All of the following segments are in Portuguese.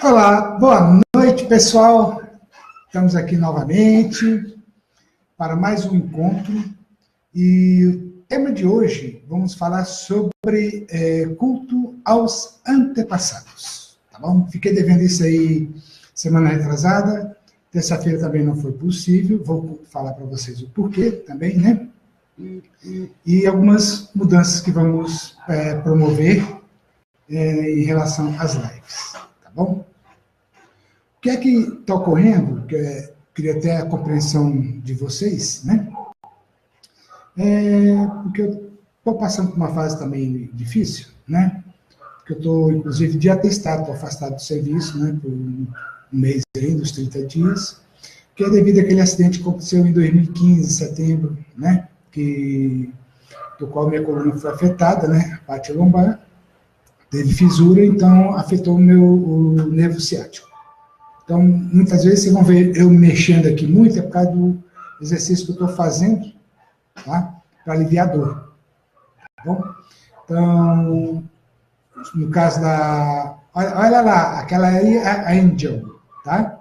Olá, boa noite, pessoal. Estamos aqui novamente para mais um encontro. E o tema de hoje, vamos falar sobre culto aos antepassados. Tá bom? Fiquei devendo isso aí semana retrasada. Terça-feira também não foi possível. Vou falar para vocês o porquê também, né? E algumas mudanças que vamos promover em relação às lives. Tá bom? O que é que está ocorrendo? Queria ter a compreensão de vocês, né? Porque eu estou passando por uma fase também difícil, né? Porque eu estou, inclusive, de atestado, estou afastado do serviço, né? Por um mês ainda, uns 30 dias, que é devido àquele acidente que aconteceu em 2015, em setembro, né? Do qual minha coluna foi afetada, né? A parte lombar, teve fisura, então afetou o nervo ciático. Então, muitas vezes vocês vão ver eu mexendo aqui muito, é por causa do exercício que eu estou fazendo, tá? Para aliviar a dor. Tá bom? Então, no caso da... Olha lá, aquela aí é a Angel, tá?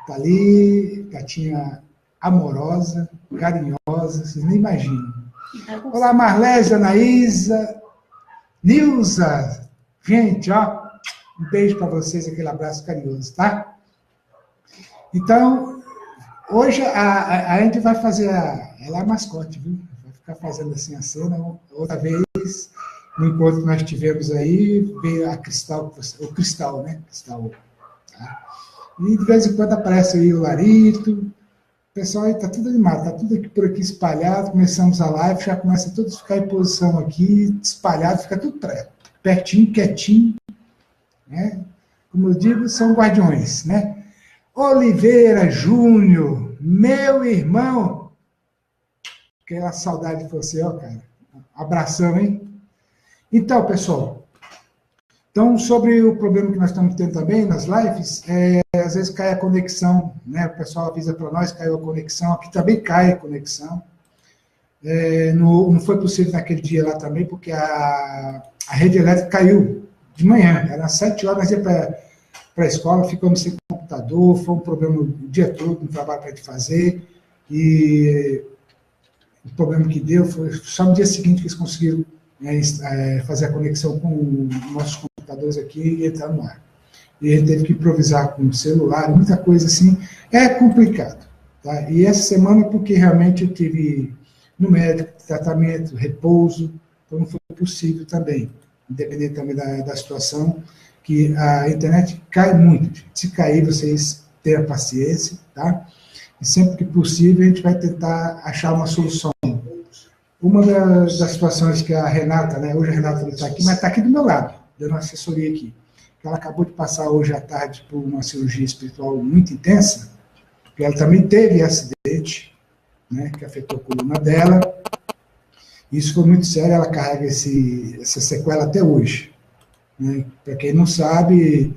Tá ali, gatinha amorosa, carinhosa, vocês nem imaginam. Olá, Marlésia, Anaísa, Nilza. Gente, ó, um beijo para vocês, aquele abraço carinhoso, tá? Então, hoje a gente vai fazer, ela é a mascote, viu? Vai ficar fazendo assim a cena. Outra vez, no encontro que nós tivemos aí, veio a Cristal, o Cristal, né? Cristal, tá? E de vez em quando aparece aí o Larito. O pessoal aí tá tudo animado, tá tudo aqui por aqui espalhado. Começamos a live, já começa tudo a ficar em posição aqui, espalhado, fica tudo pertinho, quietinho, né? Como eu digo, são guardiões, né? Oliveira Júnior, meu irmão, aquela saudade de você, ó, cara. Abração, hein? Então, pessoal, sobre o problema que nós estamos tendo também nas lives, às vezes cai a conexão, né? O pessoal avisa para nós, caiu a conexão, aqui também cai a conexão. Não foi possível naquele dia lá também, porque a rede elétrica caiu de manhã, era às 7 horas, nós ia para a escola, ficamos sem computador, foi um problema o dia todo, um trabalho para a gente fazer, e o problema que deu foi só no dia seguinte que eles conseguiram fazer a conexão com nossos computadores aqui e entrar no ar. E a gente teve que improvisar com o celular, muita coisa assim, é complicado. Tá? E essa semana, porque realmente eu tive no médico, tratamento, repouso, então não foi possível também, independente também da situação, que a internet cai muito, gente. Se cair, vocês tenham paciência, tá? E sempre que possível, a gente vai tentar achar uma solução. Uma das situações que a Renata, né? Hoje a Renata não está aqui, mas está aqui do meu lado, dando assessoria aqui. Ela acabou de passar hoje à tarde por uma cirurgia espiritual muito intensa, porque ela também teve acidente, né? Que afetou a coluna dela. Isso foi muito sério, ela carrega essa sequela até hoje. Né? Para quem não sabe,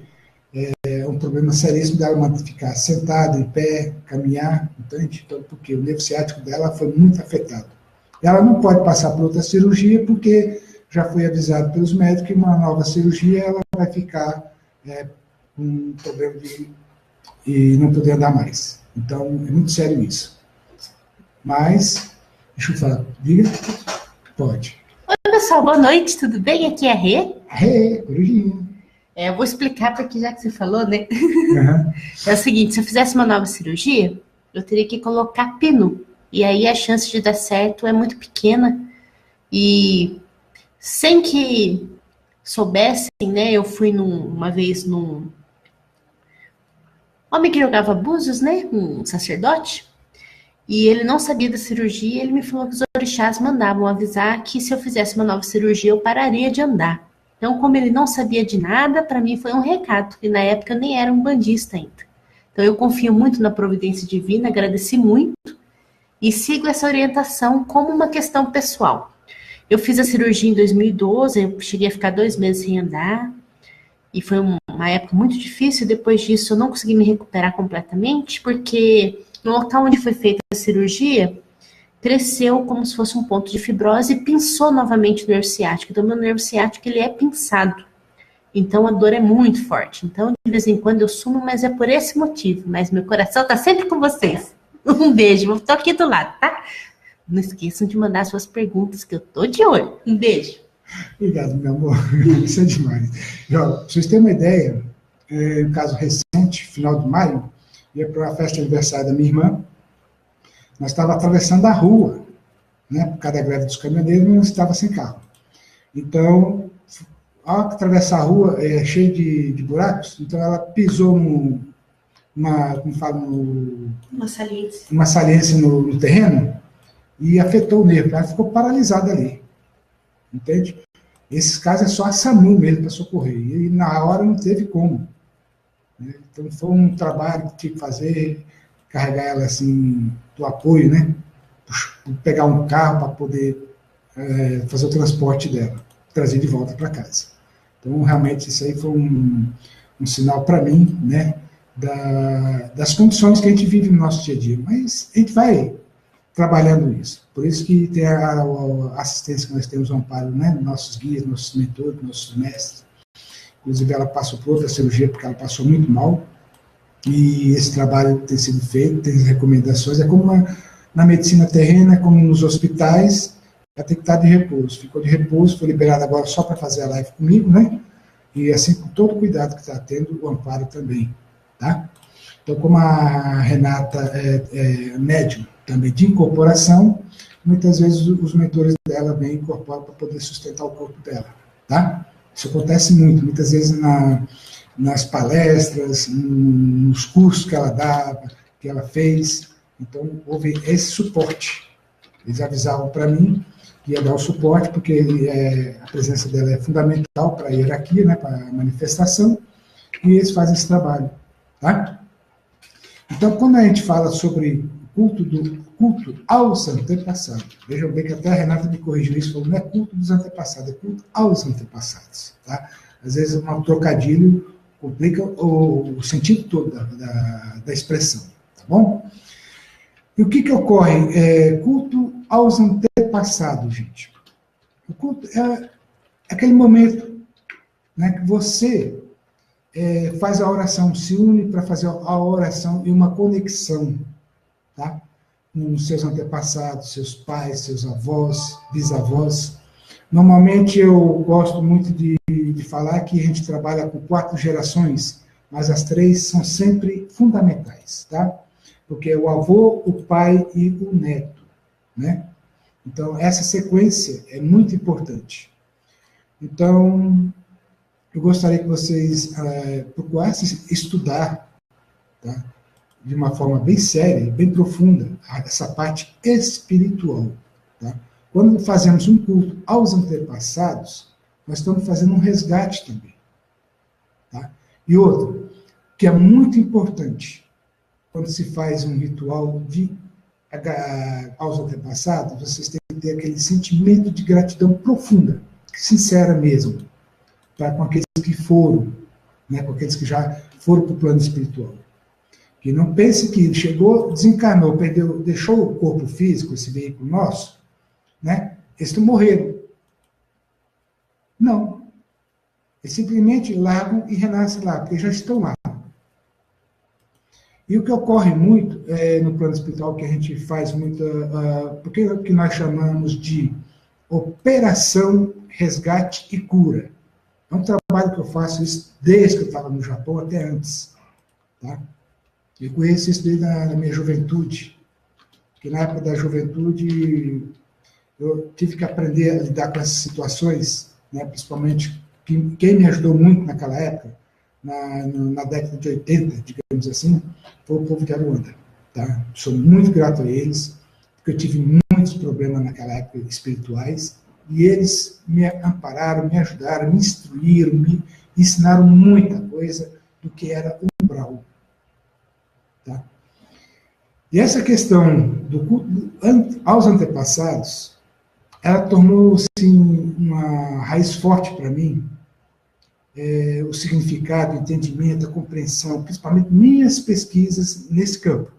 é um problema seríssimo dela ficar sentada, em pé, caminhar, entende? Então, porque o nervo ciático dela foi muito afetado. Ela não pode passar por outra cirurgia, porque já foi avisado pelos médicos que uma nova cirurgia ela vai ficar com um problema e não poder andar mais. Então, é muito sério isso. Mas, deixa eu falar, diga? Pode. Oi, pessoal, boa noite, tudo bem? Aqui é a Rê. Rê, corujinha. Eu vou explicar, porque já que você falou, né? Uhum. É o seguinte, se eu fizesse uma nova cirurgia, eu teria que colocar pino. E aí a chance de dar certo é muito pequena. E sem que soubessem, né? Eu fui uma vez num homem que jogava búzios, né? Um sacerdote. E ele não sabia da cirurgia, ele me falou que os orixás mandavam avisar que se eu fizesse uma nova cirurgia, eu pararia de andar. Então, como ele não sabia de nada, para mim foi um recado. E na época eu nem era um bandista ainda. Então, eu confio muito na providência divina, agradeci muito e sigo essa orientação como uma questão pessoal. Eu fiz a cirurgia em 2012, eu cheguei a ficar 2 meses sem andar. E foi uma época muito difícil. Depois disso, eu não consegui me recuperar completamente, porque no local onde foi feita a cirurgia, cresceu como se fosse um ponto de fibrose e pinçou novamente o nervo ciático. Então, meu nervo ciático, ele é pinçado. Então a dor é muito forte. Então, de vez em quando eu sumo, mas é por esse motivo. Mas meu coração tá sempre com vocês. Um beijo, tô aqui do lado, tá? Não esqueçam de mandar suas perguntas, que eu tô de olho. Um beijo. Obrigado, meu amor. Isso é demais. Já, pra vocês terem uma ideia, um caso recente, final de maio, ia para a festa de aniversário da minha irmã. Nós estávamos atravessando a rua, né? Por causa da greve dos caminhoneiros, nós estava sem carro. Então, ao atravessar a rua, cheio de buracos, então ela pisou como fala, uma saliência no terreno e afetou o nervo. Ela ficou paralisada ali. Entende? Esses casos é só a SAMU mesmo para socorrer. E na hora não teve como. Né? Então foi um trabalho que tinha que fazer, carregar ela assim, do apoio, né? Pegar um carro para poder fazer o transporte dela, trazer de volta para casa. Então realmente isso aí foi um sinal para mim, né? Das condições que a gente vive no nosso dia a dia. Mas a gente vai trabalhando isso. Por isso que tem a assistência que nós temos, o amparo, né? Nossos guias, nossos mentores, nossos mestres. Inclusive, ela passou por outra cirurgia, porque ela passou muito mal. E esse trabalho tem sido feito, tem recomendações. É como na medicina terrena, como nos hospitais, ela tem que estar de repouso. Ficou de repouso, foi liberada agora só para fazer a live comigo, né? E assim, com todo o cuidado que está tendo, o amparo também, tá? Então, como a Renata é médium também de incorporação, muitas vezes os mentores dela vêm e incorporam para poder sustentar o corpo dela, tá? Isso acontece muito, muitas vezes nas palestras, nos cursos que ela dava, que ela fez. Então, houve esse suporte. Eles avisavam para mim que ia dar o suporte, porque a presença dela é fundamental para a hierarquia, né, para a manifestação, e eles fazem esse trabalho, tá? Então, quando a gente fala sobre culto aos antepassados, vejam bem que até a Renata me corrigiu isso, falou, não é culto dos antepassados, é culto aos antepassados. Tá? Às vezes um trocadilho complica o sentido todo da expressão. Tá bom? E o que ocorre? Culto aos antepassados, gente. O culto é aquele momento, né, que você faz a oração, se une para fazer a oração e uma conexão, tá? Com seus antepassados, seus pais, seus avós, bisavós. Normalmente eu gosto muito de falar que a gente trabalha com 4 gerações, mas as 3 são sempre fundamentais, tá? Porque é o avô, o pai e o neto, né? Então, essa sequência é muito importante. Então, eu gostaria que vocês procurassem estudar, tá? De uma forma bem séria, bem profunda, essa parte espiritual. Tá? Quando fazemos um culto aos antepassados, nós estamos fazendo um resgate também. Tá? E outro, que é muito importante, quando se faz um ritual aos antepassados, vocês têm que ter aquele sentimento de gratidão profunda, sincera mesmo, com aqueles que foram, né, com aqueles que já foram para o plano espiritual. Que não pense que chegou, desencarnou, perdeu, deixou o corpo físico, esse veículo nosso, né? Eles não morreram. Não. Eles simplesmente largam e renascem lá, porque já estão lá. E o que ocorre muito no plano espiritual, que a gente faz muita... porque é o que nós chamamos de operação, resgate e cura. É um trabalho que eu faço isso desde que eu estava no Japão até antes. Tá? Eu conheço isso desde a minha juventude, porque na época da juventude eu tive que aprender a lidar com essas situações, né, principalmente quem me ajudou muito naquela época, na década de 80, digamos assim, foi o povo de Aruanda. Tá? Sou muito grato a eles, porque eu tive muitos problemas naquela época espirituais, e eles me ampararam, me ajudaram, me instruíram, me ensinaram muita coisa do que era umbral. Tá? E essa questão do culto aos antepassados, ela tornou-se uma raiz forte para mim, o significado, o entendimento, a compreensão, principalmente minhas pesquisas nesse campo.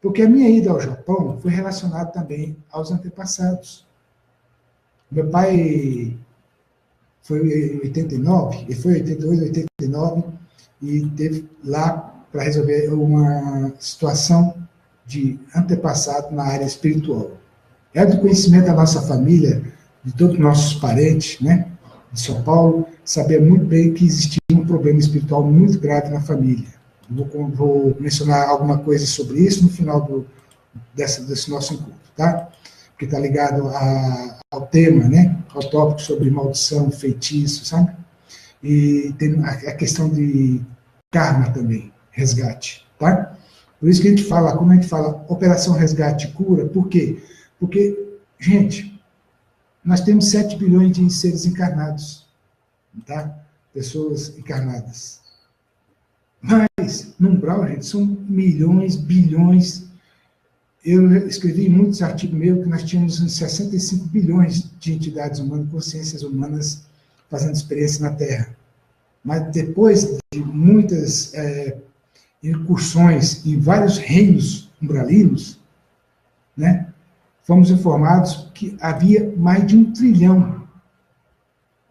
Porque a minha ida ao Japão foi relacionada também aos antepassados. Meu pai foi em 89, ele foi em 88, 89, e teve lá para resolver uma situação de antepassado na área espiritual. É do conhecimento da nossa família, de todos os nossos parentes, né, de São Paulo, saber muito bem que existia um problema espiritual muito grave na família. Vou mencionar alguma coisa sobre isso no final desse nosso encontro, tá? Porque está ligado ao tema, né, ao tópico sobre maldição, feitiço, sabe? E tem a questão de karma também, resgate, tá? Por isso que a gente fala, quando a gente fala operação resgate e cura, por quê? Porque, gente, nós temos 7 bilhões de seres encarnados, tá? Pessoas encarnadas. Mas, no umbral, gente, são milhões, bilhões. Eu escrevi em muitos artigos meus que nós tínhamos 65 bilhões de entidades humanas, consciências humanas, fazendo experiência na Terra. Mas depois de muitas incursões em vários reinos umbralinos, né, fomos informados que havia mais de 1 trilhão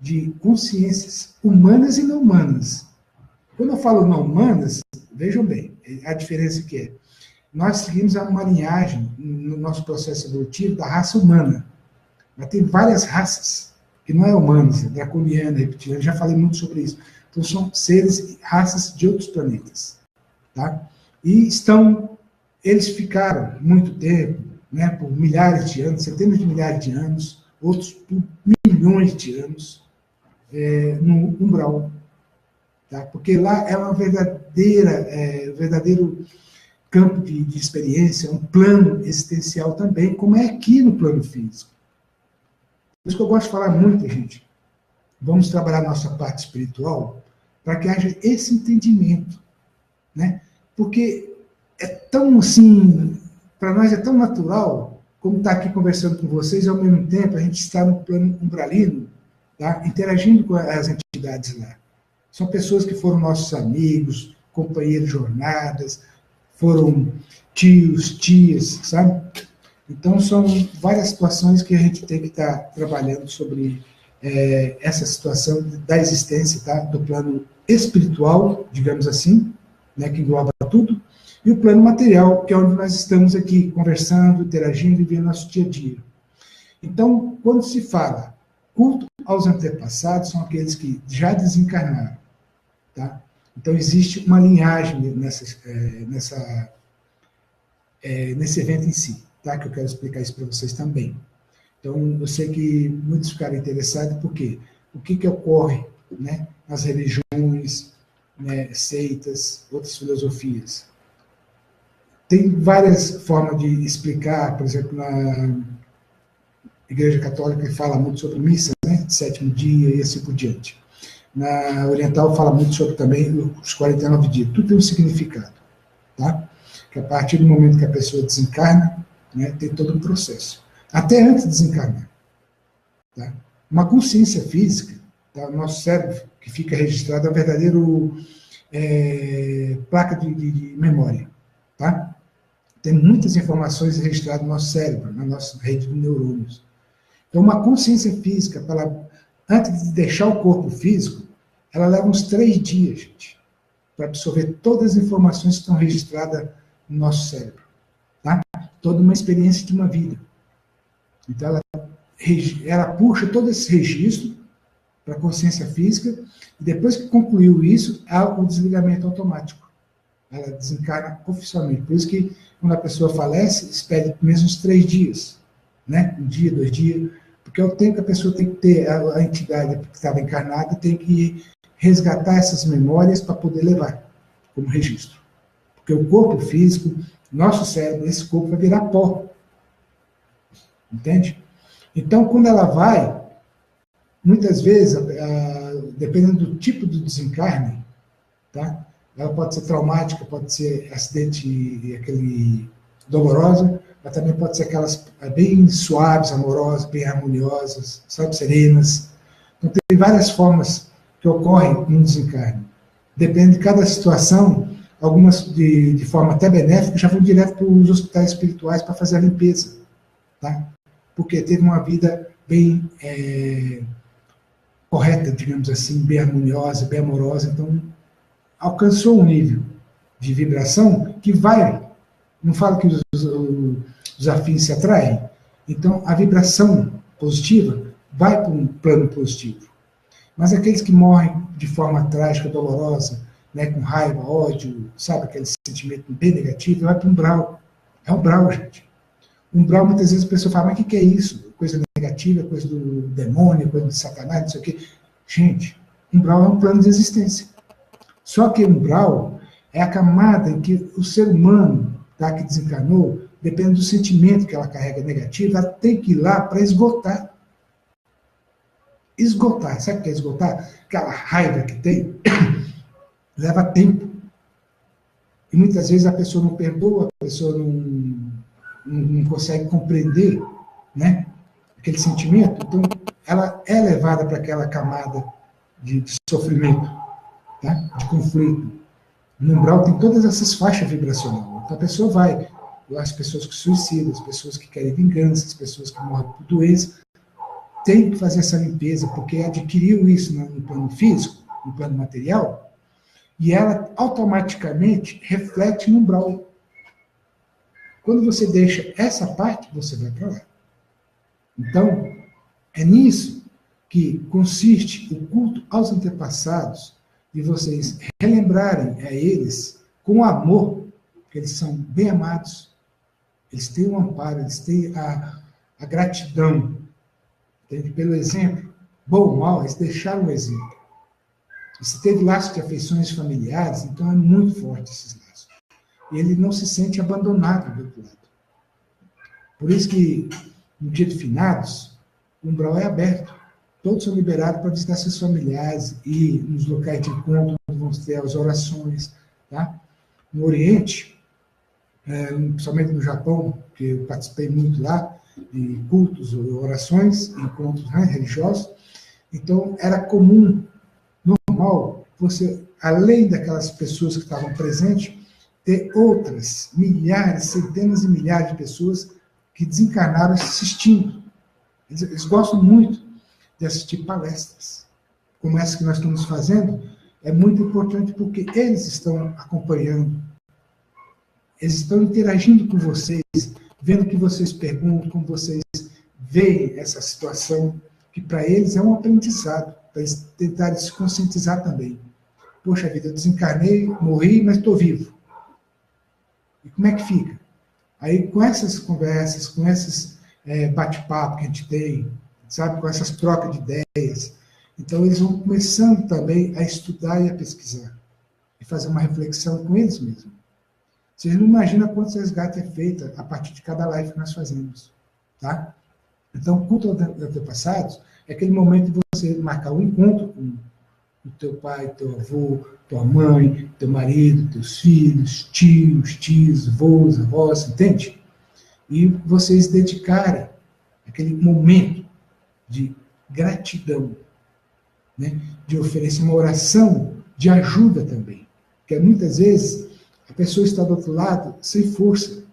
de consciências humanas e não humanas. Quando eu falo não humanas, vejam bem, a diferença que é. Nós seguimos uma linhagem no nosso processo evolutivo da raça humana. Mas tem várias raças, que não é humanas, é draconiana, reptiliana, já falei muito sobre isso. Então são seres, raças de outros planetas. Tá? E eles ficaram muito tempo, né, por milhares de anos, centenas de milhares de anos, outros por milhões de anos, no umbral. Tá? Porque lá é uma verdadeiro campo de experiência, um plano existencial também, como é aqui no plano físico. Por isso que eu gosto de falar muito, gente. Vamos trabalhar nossa parte espiritual para que haja esse entendimento, né? Porque é tão assim, para nós é tão natural, como estar aqui conversando com vocês, e ao mesmo tempo a gente está no plano umbralino, tá? Interagindo com as entidades lá. São pessoas que foram nossos amigos, companheiros de jornadas, foram tios, tias, sabe? Então, são várias situações que a gente tem que estar trabalhando sobre essa situação da existência, tá? Do plano espiritual, digamos assim, né, que engloba tudo, e o plano material, que é onde nós estamos aqui conversando, interagindo, vivendo nosso dia a dia. Então, quando se fala culto aos antepassados, são aqueles que já desencarnaram, tá? Então, existe uma linhagem nesse evento em si, tá? Que eu quero explicar isso para vocês também. Então, eu sei que muitos ficaram interessados, porque o que ocorre, né, nas religiões, né, seitas, outras filosofias. Tem várias formas de explicar, por exemplo, na Igreja Católica que fala muito sobre missa, né, de 7º dia e assim por diante. Na Oriental fala muito sobre também os 49 dias. Tudo tem um significado, tá? Que a partir do momento que a pessoa desencarna, né, tem todo um processo. Até antes de desencarnar. Tá? Uma consciência física, tá? O nosso cérebro, que fica registrado, é um verdadeiro placa de memória. Tá? Tem muitas informações registradas no nosso cérebro, na nossa rede de neurônios. Então, uma consciência física, antes de deixar o corpo físico, ela leva uns 3 dias, gente, para absorver todas as informações que estão registradas no nosso cérebro. Tá? Toda uma experiência de uma vida. Então, ela puxa todo esse registro para a consciência física, e depois que concluiu isso, há o desligamento automático. Ela desencarna oficialmente. Por isso que, quando a pessoa falece, espera mesmo uns 3 dias. Né? 1 dia, 2 dias. Porque é o tempo que a pessoa tem que ter, a entidade que estava encarnada tem que resgatar essas memórias para poder levar como registro. Porque o corpo físico, nosso cérebro, esse corpo vai virar pó. Entende? Então, quando ela vai, muitas vezes, dependendo do tipo do desencarne, tá? Ela pode ser traumática, pode ser acidente, aquele dolorosa, mas também pode ser aquelas bem suaves, amorosas, bem harmoniosas, sabe, serenas. Então, tem várias formas que ocorrem no desencarne. Depende de cada situação, algumas de forma até benéfica já vão direto para os hospitais espirituais para fazer a limpeza, tá? Porque teve uma vida bem correta, digamos assim, bem harmoniosa, bem amorosa, então alcançou um nível de vibração que vai, não falo que os afins se atraem, então a vibração positiva vai para um plano positivo. Mas aqueles que morrem de forma trágica, dolorosa, né, com raiva, ódio, sabe, aquele sentimento bem negativo, vai para um umbral. É um umbral, gente. Umbral, muitas vezes a pessoa fala, mas o que é isso? Coisa negativa, coisa do demônio, coisa de Satanás, não sei o quê. Gente, umbral é um plano de existência. Só que umbral é a camada em que o ser humano, tá, que desencarnou, depende do sentimento que ela carrega negativo, ela tem que ir lá para esgotar. Esgotar, sabe o que é esgotar? Aquela raiva que tem, leva tempo. E muitas vezes a pessoa não perdoa, a pessoa não consegue compreender, né, aquele sentimento. Então, ela é levada para aquela camada de sofrimento, tá? De conflito. No umbral tem todas essas faixas vibracionais. Então, a pessoa vai. As pessoas que suicidam, as pessoas que querem vingança, as pessoas que morrem por doença, tem que fazer essa limpeza, porque adquiriu isso no plano físico, no plano material, e ela automaticamente reflete no umbral. Quando você deixa essa parte, você vai para lá. Então, é nisso que consiste o culto aos antepassados, de vocês relembrarem a eles com amor, porque eles são bem amados, eles têm o amparo, eles têm a gratidão. Entende? Pelo exemplo, bom ou mal, eles deixaram o exemplo. E se teve laço de afeições familiares, então é muito forte esses laços. E ele não se sente abandonado do outro lado. Por isso que, no dia de finados, o umbral é aberto. Todos são liberados para visitar seus familiares e nos locais de encontro, onde vão ter as orações. Tá? No Oriente, principalmente no Japão, que eu participei muito lá, de cultos, orações, encontros, né, religiosos. Então, era comum, normal, você, além daquelas pessoas que estavam presentes, ter outras milhares, centenas e milhares de pessoas que desencarnaram assistindo. Eles gostam muito de assistir palestras, como essa que nós estamos fazendo. É muito importante porque eles estão acompanhando, eles estão interagindo com vocês, vendo o que vocês perguntam, como vocês veem essa situação, que para eles é um aprendizado, para eles tentarem se conscientizar também. Poxa vida, eu desencarnei, morri, mas estou vivo. E como é que fica? Aí, com essas conversas, com esses bate-papo que a gente tem, sabe, com essas trocas de ideias, então eles vão começando também a estudar e a pesquisar, e fazer uma reflexão com eles mesmos. Vocês não imaginam quantos resgates é feito a partir de cada live que nós fazemos, tá? Então, o culto aos antepassados é aquele momento de você marcar um encontro com o teu pai, teu avô, tua mãe, teu marido, teus filhos, tios, avós, avós, entende? E vocês dedicarem aquele momento de gratidão, né? De oferecer uma oração de ajuda também. Porque muitas vezes a pessoa está do outro lado sem força.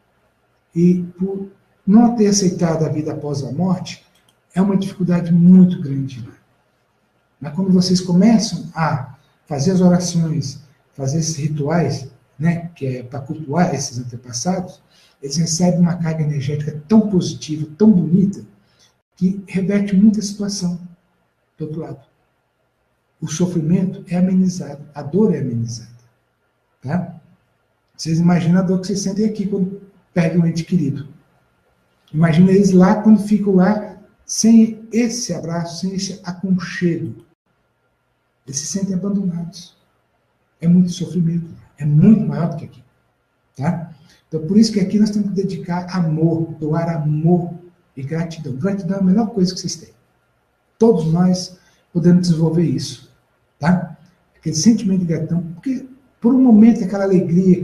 E por não ter aceitado a vida após a morte, é uma dificuldade muito grande. Né? Mas quando vocês começam a fazer as orações, fazer esses rituais, né, que é para cultuar esses antepassados, eles recebem uma carga energética tão positiva, tão bonita, que reverte muita situação do outro lado. O sofrimento é amenizado, a dor é amenizada. Tá? Vocês imaginam a dor que vocês sentem aqui quando perdem um ente querido. Imagina eles lá quando ficam lá sem esse abraço, sem esse aconchego. Eles se sentem abandonados. É muito sofrimento. É muito maior do que aqui. Tá? Então, por isso que aqui nós temos que dedicar amor, doar amor e gratidão. Gratidão é a melhor coisa que vocês têm. Todos nós podemos desenvolver isso. Tá? Aquele sentimento de gratidão. Porque, por um momento, aquela alegria,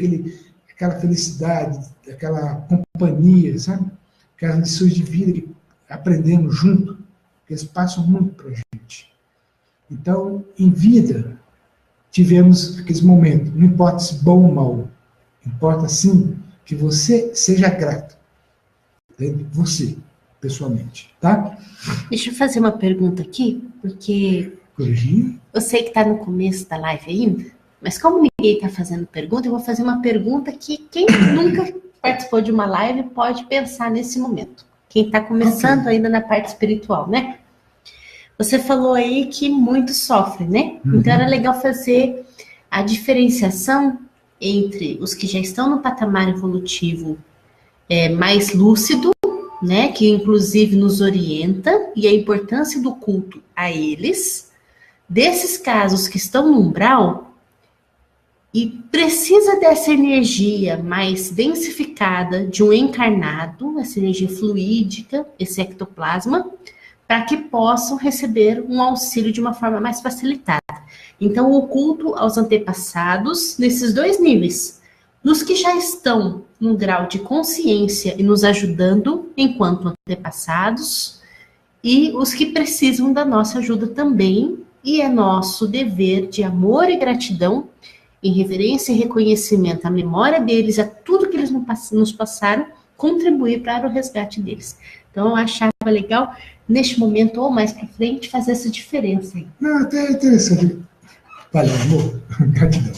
aquela felicidade, aquela companhia, sabe? Aquelas lições de vida que aprendemos junto, que eles passam muito para a gente. Então, em vida, tivemos aqueles momentos, não importa se bom ou mal, importa sim que você seja grato. Entende? Você, pessoalmente, tá? Deixa eu fazer uma pergunta aqui, porque Corrigir? Eu sei que está no começo da live ainda, mas como ninguém está fazendo pergunta, eu vou fazer uma pergunta que quem nunca participou de uma live pode pensar nesse momento. Quem está começando ainda na parte espiritual, né? Você falou aí que muitos sofrem, né? Então era legal fazer a diferenciação entre os que já estão no patamar evolutivo mais lúcido, né? Que inclusive nos orienta, e a importância do culto a eles. Desses casos que estão no umbral e precisa dessa energia mais densificada de um encarnado, essa energia fluídica, esse ectoplasma, para que possam receber um auxílio de uma forma mais facilitada. Então, o culto aos antepassados, nesses dois níveis, nos que já estão num grau de consciência e nos ajudando enquanto antepassados, e os que precisam da nossa ajuda também, e é nosso dever de amor e gratidão, em reverência e reconhecimento à memória deles, a tudo que eles nos passaram, contribuir para o resgate deles. Então, eu achava legal, neste momento ou mais para frente, fazer essa diferença aí. Não, até é interessante. Valeu, amor. Gratidão.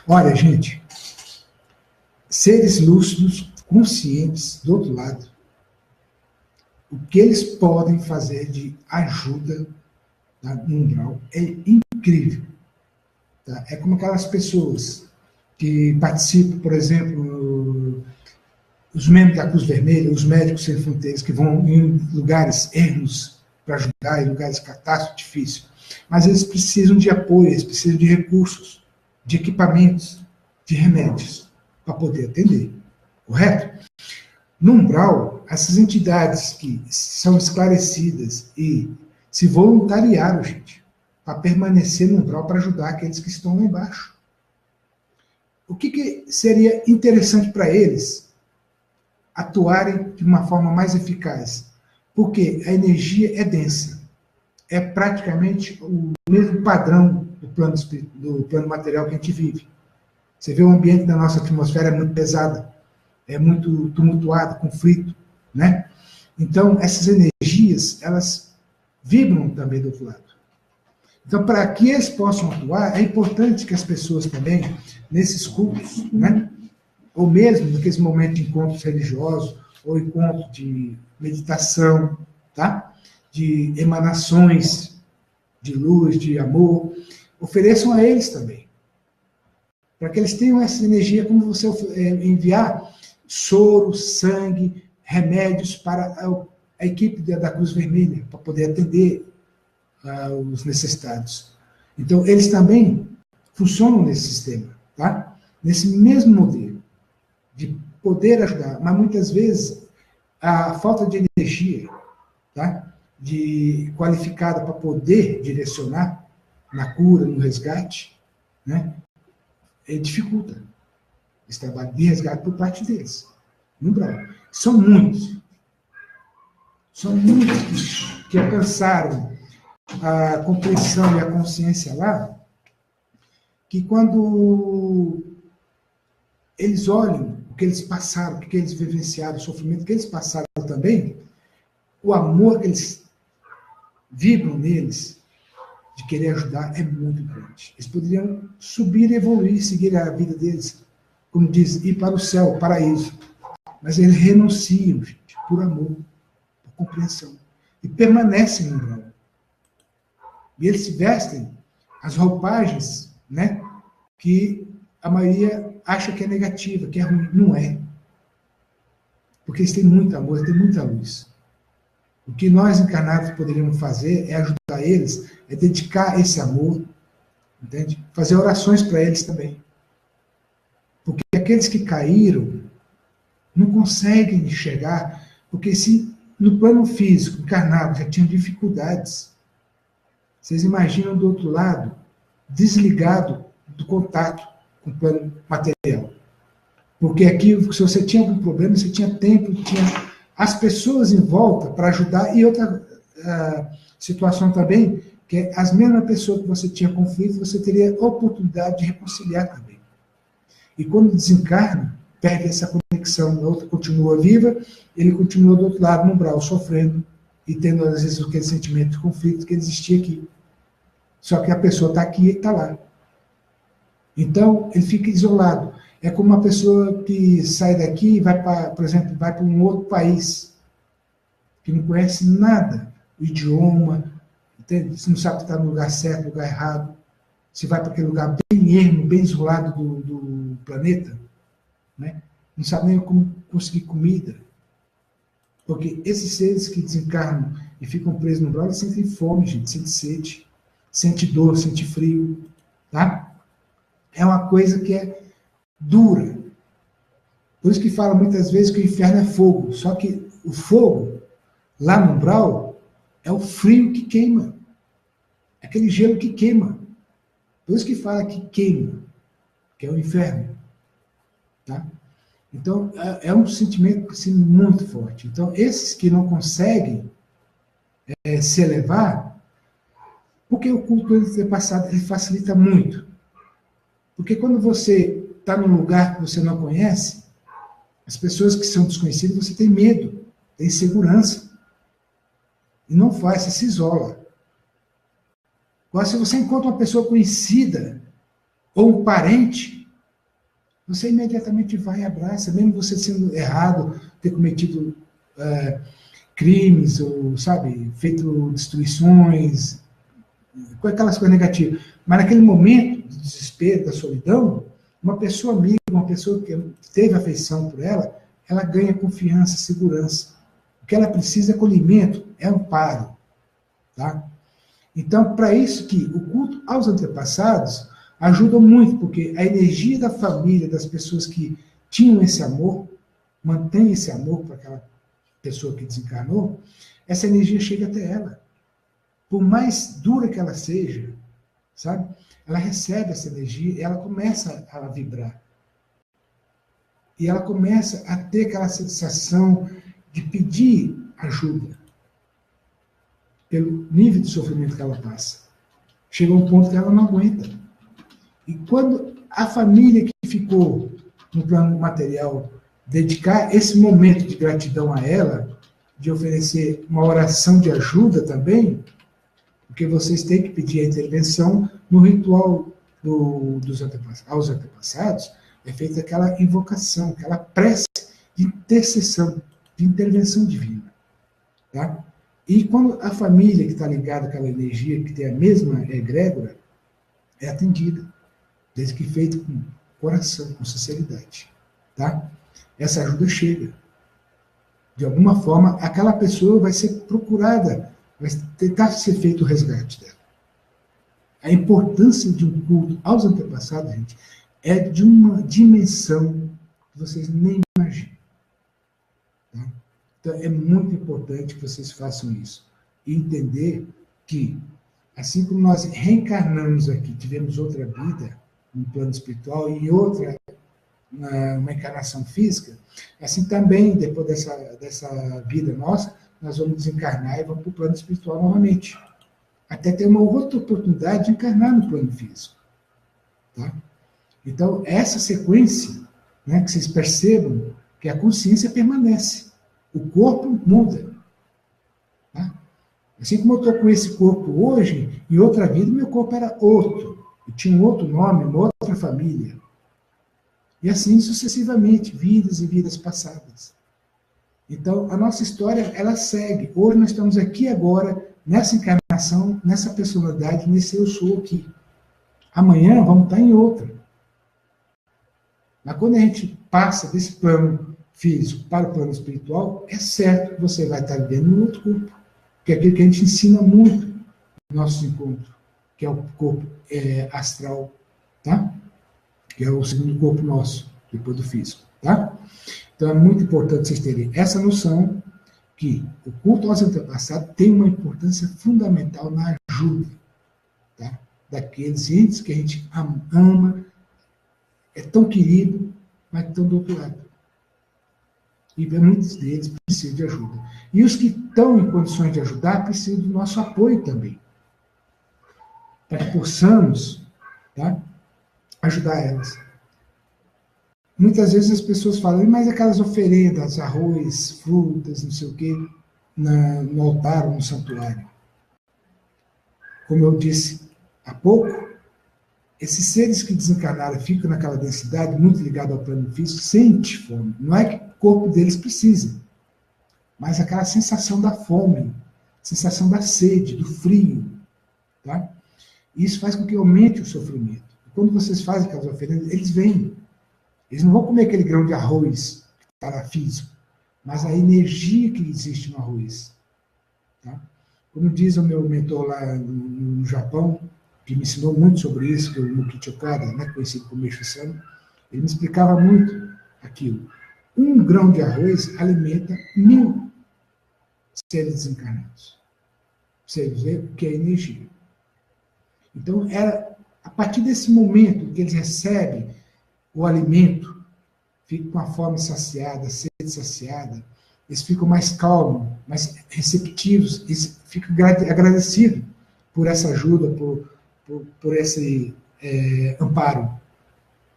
Olha, gente, seres lúcidos, conscientes, do outro lado, o que eles podem fazer de ajuda no umbral é incrível. Tá? É como aquelas pessoas que participam, por exemplo, os membros da Cruz Vermelha, os médicos sem fronteiras, que vão em lugares ermos para ajudar, em lugares catástrofe difíceis. Mas eles precisam de apoio, eles precisam de recursos, de equipamentos, de remédios, para poder atender. Correto? No umbral, essas entidades que são esclarecidas e se voluntariaram, gente, para permanecer no umbral, para ajudar aqueles que estão lá embaixo. O que seria interessante para eles atuarem de uma forma mais eficaz? Porque a energia é densa. É praticamente o mesmo padrão do plano material que a gente vive. Você vê o ambiente da nossa atmosfera é muito pesado, é muito tumultuado, conflito, né? Então, essas energias, elas vibram também do outro lado. Então, para que eles possam atuar, é importante que as pessoas também, nesses cultos, né? Ou mesmo naqueles momentos de encontros religiosos, ou encontros de meditação, tá? De emanações de luz, de amor, ofereçam a eles também. Para que eles tenham essa energia, como você enviar soro, sangue, remédios para a equipe da Cruz Vermelha, para poder atender os necessitados. Então, eles também funcionam nesse sistema, tá? Nesse mesmo modelo, de poder ajudar, mas muitas vezes a falta de energia, tá? Qualificada para poder direcionar na cura, no resgate, né? Dificulta esse trabalho de resgate por parte deles. No umbral. São muitos que alcançaram a compreensão e a consciência lá, que quando eles olham o que eles passaram, o que eles vivenciaram, o sofrimento que eles passaram também, o amor que eles vibram neles, de querer ajudar, é muito grande. Eles poderiam subir, evoluir, seguir a vida deles, como diz, ir para o céu, o paraíso. Mas eles renunciam, gente, por amor, por compreensão. E permanecem no umbral. E eles se vestem as roupagens, né, que a maioria acha que é negativa, que é ruim. Não é. Porque eles têm muito amor, eles têm muita luz. O que nós encarnados poderíamos fazer é ajudar eles, é dedicar esse amor, entende? Fazer orações para eles também. Porque aqueles que caíram não conseguem enxergar, porque se no plano físico, encarnado, já tinham dificuldades, vocês imaginam do outro lado, desligado do contato com o plano material. Porque aqui, se você tinha algum problema, você tinha tempo, tinha as pessoas em volta para ajudar, e outra situação também, que é as mesmas pessoas que você tinha conflito, você teria oportunidade de reconciliar também. E quando desencarna, perde essa conexão, a outra continua viva, ele continua do outro lado, no umbral, sofrendo, e tendo, às vezes, aquele sentimento de conflito que existia aqui. Só que a pessoa está aqui e está lá. Então, ele fica isolado. É como uma pessoa que sai daqui e vai para, por exemplo, vai para um outro país, que não conhece nada, o idioma, entende? Você não sabe se está no lugar certo, no lugar errado. Se vai para aquele lugar bem ermo, bem isolado do planeta, né? Não sabe nem como conseguir comida. Porque esses seres que desencarnam e ficam presos no umbral, eles sentem fome, gente, sentem sede, sente dor, sente frio, tá? É uma coisa que é dura. Por isso que fala muitas vezes que o inferno é fogo. Só que o fogo, lá no umbral, é o frio que queima. É aquele gelo que queima. Por isso que fala que queima, que é o inferno. Tá? Então, é um sentimento assim, muito forte. Então, esses que não conseguem se elevar, porque o culto antepassado ele facilita muito. Porque quando você está num lugar que você não conhece, as pessoas que são desconhecidas, você tem medo, tem insegurança. E não faz, você se isola. Agora, se você encontra uma pessoa conhecida, ou um parente, você imediatamente vai e abraça, mesmo você sendo errado, ter cometido crimes, ou, sabe, feito destruições, com aquelas coisas negativas. Mas naquele momento de desespero, da solidão, uma pessoa amiga, uma pessoa que teve afeição por ela, ela ganha confiança, segurança. O que ela precisa é acolhimento, é amparo. Tá? Então, para isso que o culto aos antepassados ajuda muito, porque a energia da família, das pessoas que tinham esse amor, mantém esse amor para aquela pessoa que desencarnou, essa energia chega até ela. Por mais dura que ela seja, sabe? Ela recebe essa energia e ela começa a vibrar. E ela começa a ter aquela sensação de pedir ajuda pelo nível de sofrimento que ela passa. Chega um ponto que ela não aguenta. E quando a família que ficou no plano material dedicar esse momento de gratidão a ela, de oferecer uma oração de ajuda também, porque vocês têm que pedir a intervenção no ritual aos antepassados, é feita aquela invocação, aquela prece de intercessão, de intervenção divina. Tá? E quando a família que está ligada àquela energia, que tem a mesma egrégora, é atendida, desde que feita com coração, com sinceridade. Tá? Essa ajuda chega. De alguma forma, aquela pessoa vai ser procurada, vai tentar ser feito o resgate dela. A importância de um culto aos antepassados, gente, é de uma dimensão que vocês nem imaginam. Tá? Então, é muito importante que vocês façam isso. E entender que, assim como nós reencarnamos aqui, tivemos outra vida, no plano espiritual, e outra, uma encarnação física, assim também, depois dessa vida nossa, nós vamos desencarnar e vamos para o plano espiritual novamente. Até ter uma outra oportunidade de encarnar no plano físico. Tá? Então, essa sequência, né, que vocês percebam que a consciência permanece. O corpo muda. Tá? Assim como eu estou com esse corpo hoje, em outra vida, meu corpo era outro. Eu tinha um outro nome, uma outra família. E assim sucessivamente, vidas e vidas passadas. Então, a nossa história, ela segue. Hoje nós estamos aqui agora, nessa encarnação, nessa personalidade, nesse eu sou aqui. Amanhã vamos estar em outra. Mas quando a gente passa desse plano físico para o plano espiritual, é certo que você vai estar vivendo em outro corpo. Que é aquilo que a gente ensina muito no nosso encontro, que é o corpo astral, tá? Que é o segundo corpo nosso, depois do físico, tá? Então é muito importante vocês terem essa noção que o culto aos antepassados tem uma importância fundamental na ajuda, tá? Daqueles entes que a gente ama, é tão querido, mas estão do outro lado. E muitos deles precisam de ajuda. E os que estão em condições de ajudar precisam do nosso apoio também, para que possamos, tá, ajudar elas. Muitas vezes as pessoas falam, mas aquelas oferendas, arroz, frutas, não sei o quê, no altar ou no santuário. Como eu disse há pouco, esses seres que desencarnaram ficam naquela densidade, muito ligado ao plano físico, sentem fome. Não é que o corpo deles precisa, mas aquela sensação da fome, sensação da sede, do frio. Tá? Isso faz com que aumente o sofrimento. E quando vocês fazem aquelas oferendas, eles vêm. Eles não vão comer aquele grão de arroz que está lá físico, mas a energia que existe no arroz. Tá? Como diz o meu mentor lá no Japão, que me ensinou muito sobre isso, que é o Mukichi Okada, né, conhecido como Meixo Sama, ele me explicava muito aquilo. Um grão de arroz alimenta 1000 seres desencarnados. Você vê o que é energia. Então, era a partir desse momento que eles recebem o alimento, ficam com a fome saciada, a sede saciada, eles ficam mais calmos, mais receptivos, eles ficam agradecidos por essa ajuda, por esse amparo.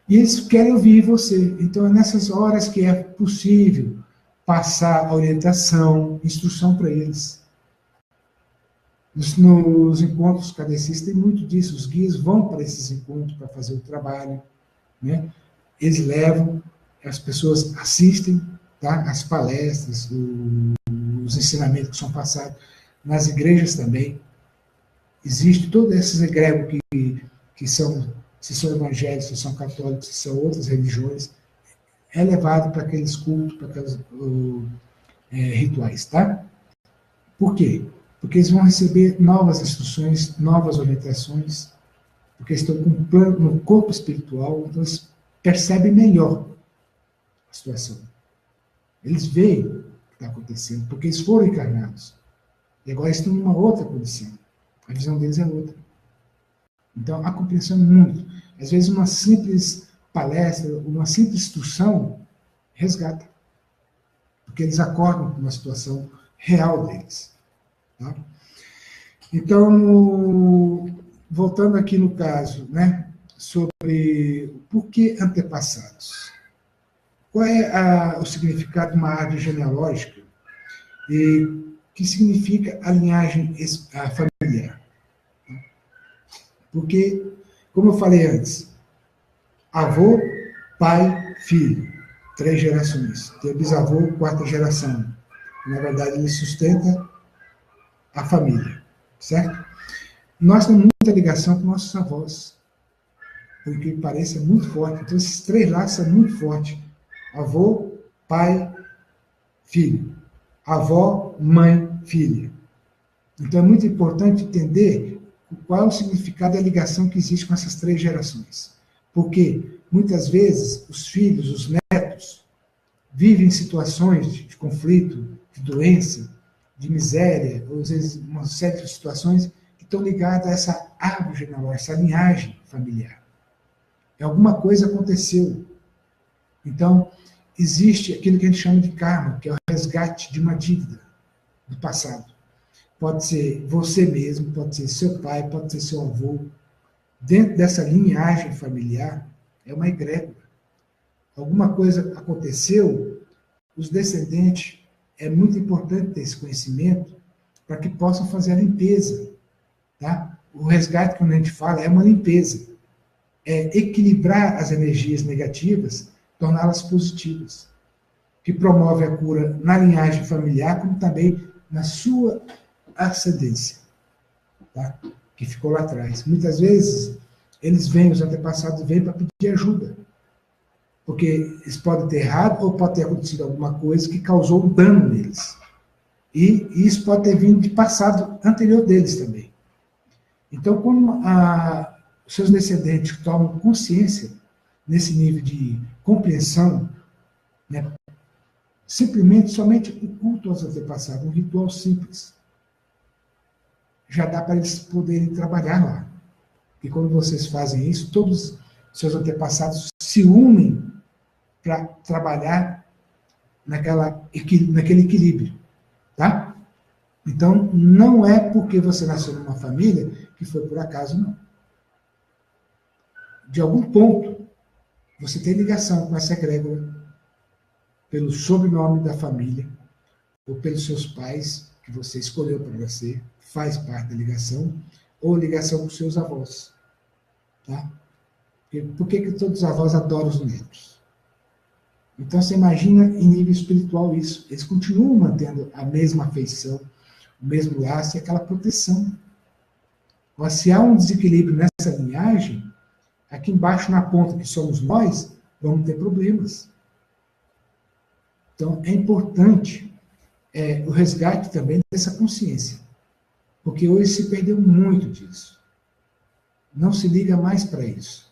E eles querem ouvir você. Então, é nessas horas que é possível passar a orientação, instrução para eles. Nos encontros kardecistas tem muito disso. Os guias vão para esses encontros para fazer o trabalho. Né? Eles levam, as pessoas assistem, tá? As palestras, os ensinamentos que são passados. Nas igrejas também. Existe todos esses egregos que são, se são evangélicos, se são católicos, se são outras religiões, é levado para aqueles cultos, para aqueles rituais, tá? Por quê? Porque eles vão receber novas instruções, novas orientações, porque eles estão com um plano no corpo espiritual, então eles percebem melhor a situação. Eles veem o que está acontecendo, porque eles foram encarnados. E agora estão numa outra condição. A visão deles é outra. Então, a compreensão é muito. Às vezes, uma simples palestra, uma simples instrução, resgata. Porque eles acordam com uma situação real deles. Tá? Então, voltando aqui no caso, né, sobre por que antepassados. Qual é o significado de uma árvore genealógica? E que significa a linhagem familiar? Porque, como eu falei antes, avô, pai, filho, 3 gerações. Tem bisavô, 4ª geração. Na verdade, ele sustenta a família, certo? Nós temos muita ligação com nossos avós, porque parece é muito forte. Então, esses 3 laços são muito fortes. Avô, pai, filho. Avó, mãe, filha. Então, é muito importante entender qual é o significado da ligação que existe com essas 3 gerações. Porque, muitas vezes, os filhos, os netos, vivem situações de conflito, de doença, de miséria, ou às vezes uma série de situações que estão ligadas a essa árvore genealógica, essa linhagem familiar. Alguma coisa aconteceu. Então, existe aquilo que a gente chama de karma, que é o resgate de uma dívida do passado. Pode ser você mesmo, pode ser seu pai, pode ser seu avô. Dentro dessa linhagem familiar, é uma egrégora. Alguma coisa aconteceu, os descendentes, é muito importante ter esse conhecimento para que possam fazer a limpeza. Tá? O resgate, quando a gente fala, é uma limpeza. É equilibrar as energias negativas, torná-las positivas. Que promove a cura na linhagem familiar, como também na sua ascendência, tá? Que ficou lá atrás. Muitas vezes, eles vêm, os antepassados vêm para pedir ajuda. Porque eles podem ter errado ou pode ter acontecido alguma coisa que causou um dano neles. E isso pode ter vindo de passado anterior deles também. Então, quando os seus descendentes tomam consciência nesse nível de compreensão, né, simplesmente, somente o culto aos antepassados, um ritual simples, já dá para eles poderem trabalhar lá. E quando vocês fazem isso, todos os seus antepassados se unem para trabalhar naquele equilíbrio. Tá? Então, não é porque você nasceu numa família que foi por acaso, não. De algum ponto, você tem ligação com essa egrégora, pelo sobrenome da família, ou pelos seus pais, que você escolheu para nascer, faz parte da ligação, ou ligação com seus avós. Tá? Por que todos os avós adoram os netos? Então, você imagina em nível espiritual isso. Eles continuam mantendo a mesma afeição, o mesmo laço e aquela proteção. Mas se há um desequilíbrio nessa linhagem, aqui embaixo na ponta, que somos nós, vamos ter problemas. Então, é importante o resgate também dessa consciência. Porque hoje se perdeu muito disso. Não se liga mais para isso.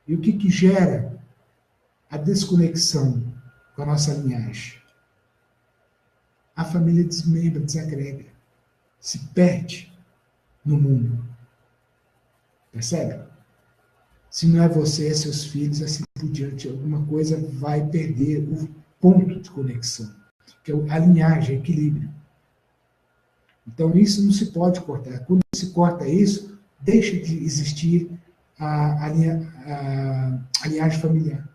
E o que gera a desconexão com a nossa linhagem? A família desmembra, desagrega, se perde no mundo. Percebe? Se não é você, é seus filhos, assim por diante, alguma coisa vai perder o ponto de conexão, que é a linhagem, o equilíbrio. Então, isso não se pode cortar. Quando se corta isso, deixa de existir a linhagem familiar.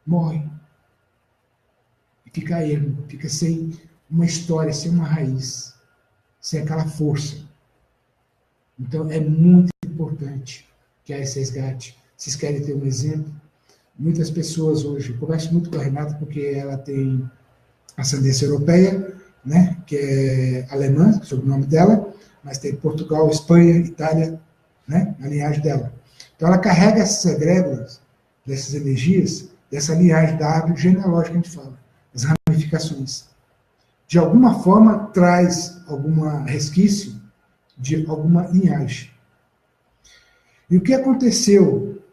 Morre. E fica ermo, fica sem uma história, sem uma raiz, sem aquela força. Então, é muito importante que há esse resgate. Vocês querem ter um exemplo? Muitas pessoas hoje, eu converso muito com a Renata, porque ela tem ascendência europeia, né, que é alemã, sob o nome dela, mas tem Portugal, Espanha, Itália, né, a linhagem dela. Então, ela carrega essas egrégoras, dessas energias, dessa linhagem da árvore genealógica que a gente fala, as ramificações. De alguma forma, traz algum resquício de alguma linhagem. E o que aconteceu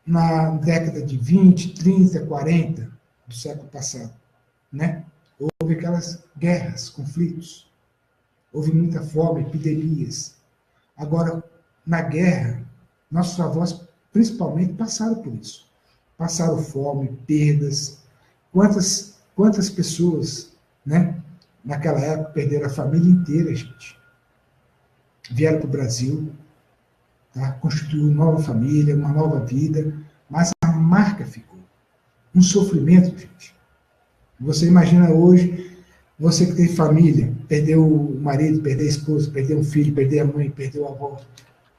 na década de 20, 30, 40 do século passado? Né? Houve aquelas guerras, conflitos. Houve muita fome, epidemias. Agora, na guerra, nossos avós, principalmente, passaram por isso. Passaram fome, perdas. Quantas pessoas, né, naquela época, perderam a família inteira, gente? Vieram para o Brasil, tá? Constituiu uma nova família, uma nova vida, mas a marca ficou. Um sofrimento, gente. Você imagina hoje, você que tem família, perdeu o marido, perdeu a esposa, perdeu um filho, perdeu a mãe, perdeu a avó,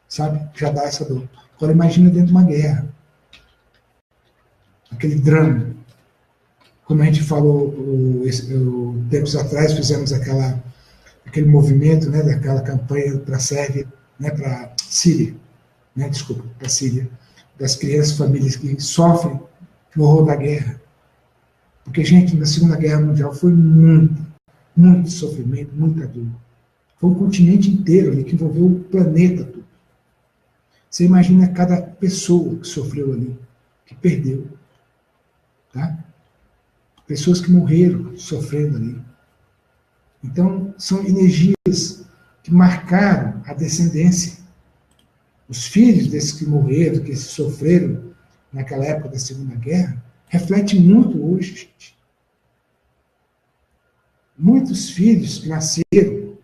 sabe? Já dá essa dor. Agora imagina dentro de uma guerra. Aquele drama. Como a gente falou tempos atrás, fizemos aquele movimento, né, daquela campanha para a Sérvia, né, para a Síria, né, desculpa, para a Síria, das crianças, famílias que sofrem o horror da guerra. Porque, gente, na Segunda Guerra Mundial foi muito sofrimento, muita dor. Foi um continente inteiro ali que envolveu o planeta todo. Você imagina cada pessoa que sofreu ali, que perdeu. Tá? Pessoas que morreram sofrendo ali. Então, são energias que marcaram a descendência. Os filhos desses que morreram, que sofreram naquela época da Segunda Guerra, refletem muito hoje, gente. Muitos filhos que nasceram,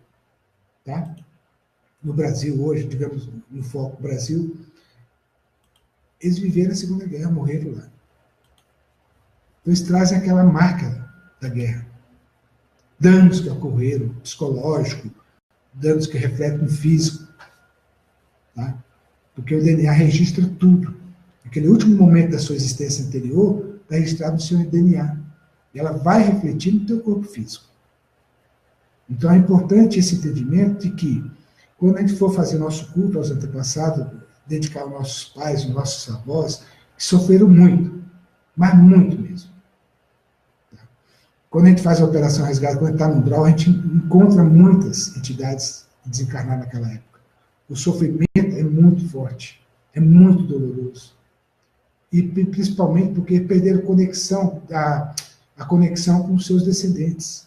tá, no Brasil hoje, digamos, no foco Brasil, eles viveram a Segunda Guerra, morreram lá. Então, eles trazem aquela marca da guerra. Danos que ocorreram, psicológico, danos que refletem no físico. Tá? Porque o DNA registra tudo. Aquele último momento da sua existência anterior está registrado no seu DNA. E ela vai refletir no teu corpo físico. Então é importante esse entendimento de que, quando a gente for fazer nosso culto aos antepassados, dedicar aos nossos pais, aos nossos avós, que sofreram muito, mas muito mesmo. Quando a gente faz a operação resgate, quando a gente está no umbral, a gente encontra muitas entidades desencarnadas naquela época. O sofrimento é muito forte, é muito doloroso. E principalmente porque perderam a conexão com os seus descendentes.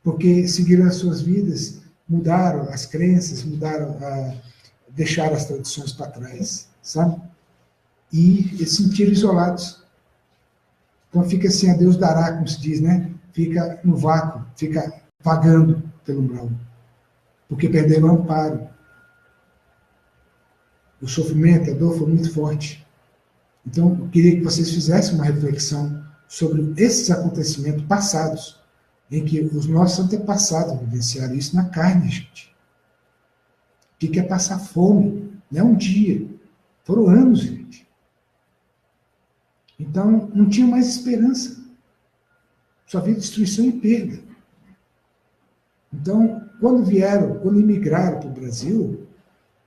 Porque seguiram as suas vidas, mudaram as crenças, deixaram as tradições para trás, sabe? E se sentiram isolados. Então fica assim, a Deus dará, como se diz, né? Fica no vácuo, fica vagando pelo umbral. Porque perderam o amparo. O sofrimento, a dor foi muito forte. Então, eu queria que vocês fizessem uma reflexão sobre esses acontecimentos passados, em que os nossos antepassados vivenciaram isso na carne, gente. que é passar fome, não é um dia, foram anos, gente. Então, não tinha mais esperança. Só havia destruição e perda. Então, quando imigraram para o Brasil,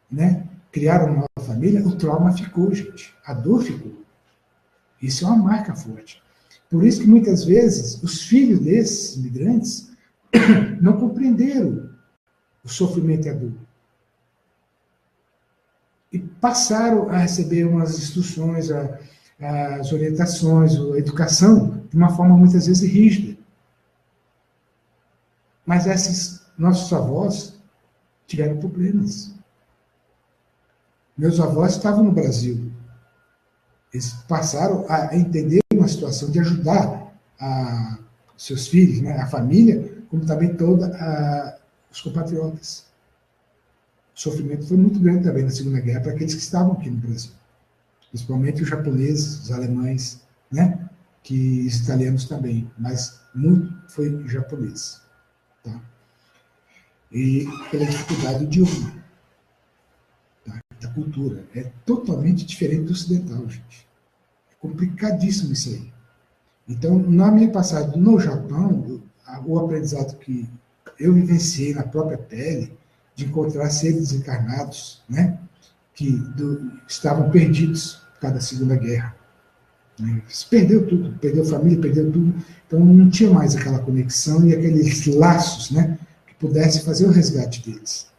né, criaram uma nova família, o trauma ficou, gente. A dor ficou. Isso é uma marca forte. Por isso que, muitas vezes, os filhos desses imigrantes não compreenderam o sofrimento e a dor. E passaram a receber umas instruções, as orientações, a educação, de uma forma, muitas vezes, rígida. Mas esses nossos avós tiveram problemas. Meus avós estavam no Brasil. Eles passaram a entender uma situação de ajudar seus filhos, né, a família, como também todos os compatriotas. O sofrimento foi muito grande também na Segunda Guerra para aqueles que estavam aqui no Brasil. Principalmente os japoneses, os alemães, né, que os italianos também, mas muito foi japonês. Tá? E pela dificuldade do idioma, tá? Da cultura. É totalmente diferente do ocidental, gente. É complicadíssimo isso aí. Então, na minha passagem no Japão, o aprendizado que eu vivenciei na própria pele, de encontrar seres desencarnados, né, que estavam perdidos por causa da Segunda Guerra. Né? Perdeu tudo, perdeu família, perdeu tudo. Então, não tinha mais aquela conexão e aqueles laços, né, que pudesse fazer o resgate deles.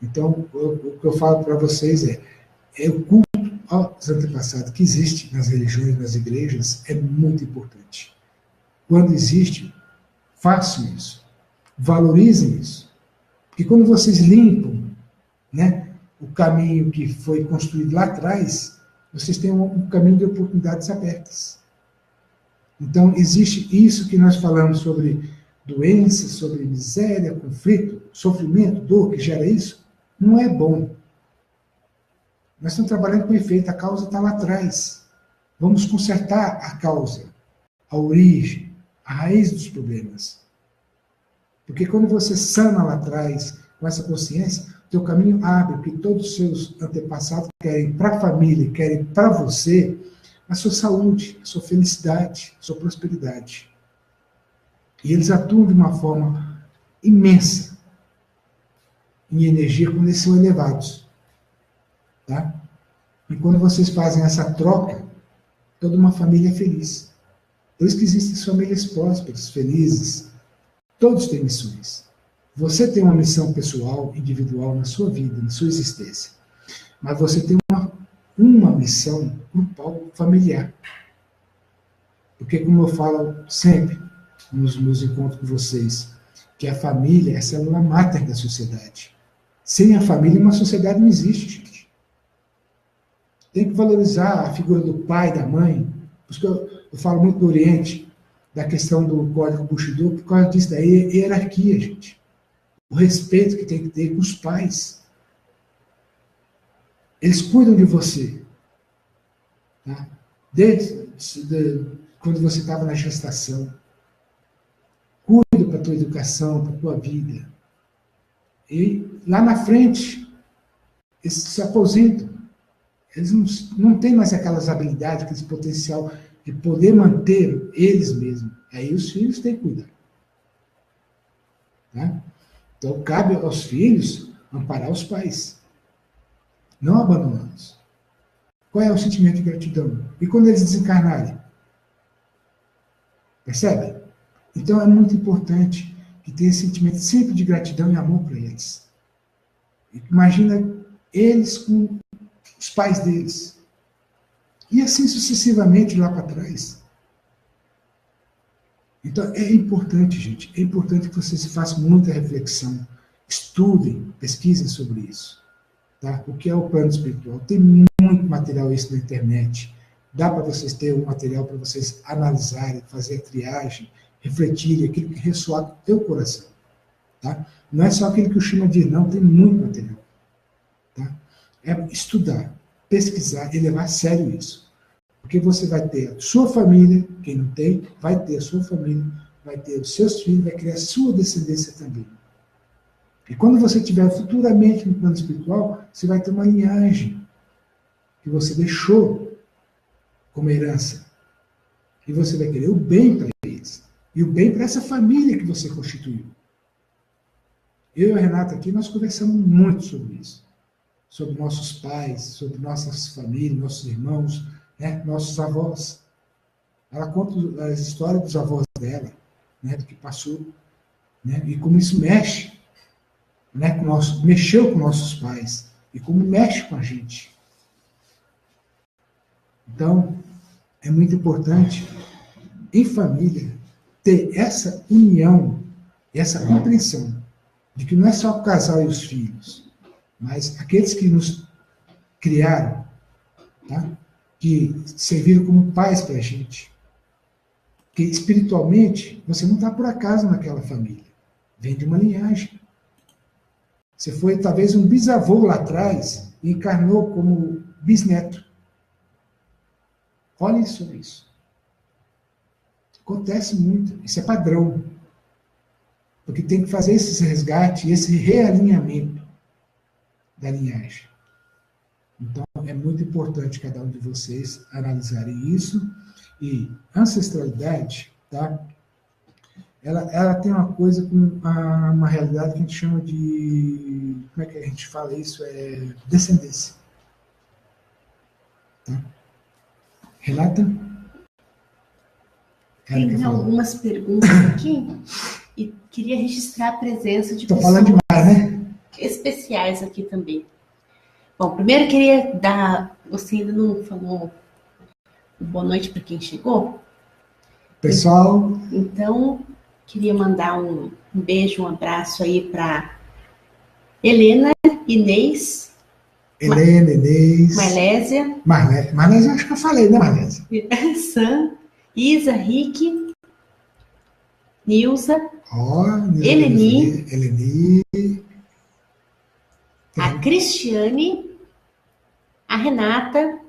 Então, o que eu falo para vocês é o culto aos antepassados que existe nas religiões, nas igrejas, é muito importante. Quando existe, façam isso. Valorizem isso. Porque quando vocês limpam, né, o caminho que foi construído lá atrás, vocês têm um caminho de oportunidades abertas. Então, existe isso que nós falamos sobre doenças, sobre miséria, conflito, sofrimento, dor, que gera isso, não é bom. Nós estamos trabalhando com efeito, a causa está lá atrás. Vamos consertar a causa, a origem, a raiz dos problemas. Porque quando você sana lá atrás, com essa consciência, o teu caminho abre, porque todos os seus antepassados querem para a família, querem para você a sua saúde, a sua felicidade, a sua prosperidade. E eles atuam de uma forma imensa em energia quando eles são elevados. Tá? E quando vocês fazem essa troca, toda uma família é feliz. Por isso que existem famílias prósperas, felizes. Todos têm missões. Você tem uma missão pessoal, individual na sua vida, na sua existência. Mas você tem uma missão grupal, familiar. Porque, como eu falo sempre nos meus encontros com vocês, que a família é a célula máter da sociedade. Sem a família, uma sociedade não existe, gente. Tem que valorizar a figura do pai, da mãe. Por isso que eu falo muito do Oriente, da questão do código Bushido, por causa disso, da hierarquia, gente. O respeito que tem que ter com os pais. Eles cuidam de você. Tá? Desde quando você estava na gestação. Cuidam para a tua educação, para a tua vida. E lá na frente, eles se aposentam. Eles não têm mais aquelas habilidades, aquele potencial de poder manter eles mesmos. Aí os filhos têm que cuidar. Tá? Então, cabe aos filhos amparar os pais. Não abandoná-los. Qual é o sentimento de gratidão? E quando eles desencarnarem? Percebe? Então, é muito importante que tenha esse sentimento sempre de gratidão e amor para eles. Imagina eles com os pais deles. E assim sucessivamente lá para trás. Então, é importante, gente, é importante que vocês façam muita reflexão, estudem, pesquisem sobre isso. Tá? O que é o plano espiritual? Tem muito material isso na internet. Dá para vocês terem um material para vocês analisarem, fazer a triagem, refletirem, aquilo que ressoar no teu coração. Tá? Não é só aquilo que o Shima diz, não, tem muito material. Tá? É estudar, pesquisar e levar a sério isso. Porque você vai ter a sua família, quem não tem, vai ter a sua família, vai ter os seus filhos, vai criar a sua descendência também. E quando você estiver futuramente no plano espiritual, você vai ter uma linhagem que você deixou como herança. E você vai querer o bem para eles. E o bem para essa família que você constituiu. Eu e a Renata aqui, nós conversamos muito sobre isso. Sobre nossos pais, sobre nossas famílias, nossos irmãos, né, nossos avós. Ela conta as histórias dos avós dela, né, do que passou, né, e como isso mexe, né, mexeu com nossos pais, e como mexe com a gente. Então, é muito importante, em família, ter essa união, essa compreensão, de que não é só o casal e os filhos, mas aqueles que nos criaram, tá? Que serviram como pais para a gente. Que espiritualmente, você não está por acaso naquela família. Vem de uma linhagem. Você foi talvez um bisavô lá atrás e encarnou como bisneto. Olhem sobre isso. Acontece muito. Isso é padrão. Porque tem que fazer esse resgate, esse realinhamento da linhagem. Então, é muito importante cada um de vocês analisarem isso. E ancestralidade, tá? Ela tem uma coisa com uma realidade que a gente chama de... Como é que a gente fala isso? É descendência. Tá? Renata? Tem algumas perguntas aqui e queria registrar a presença de pessoas falando demais, né? Especiais aqui também. Bom, primeiro eu queria dar... Você ainda não falou boa noite para quem chegou? Pessoal... Então, queria mandar um beijo, um abraço aí para Helena, Inês... Helena, Inês... Marlésia... Marlésia, acho que eu falei, né, Marlésia? Sam, Isa, Rick, Nilza, Eleni, a Cristiane, a Renata,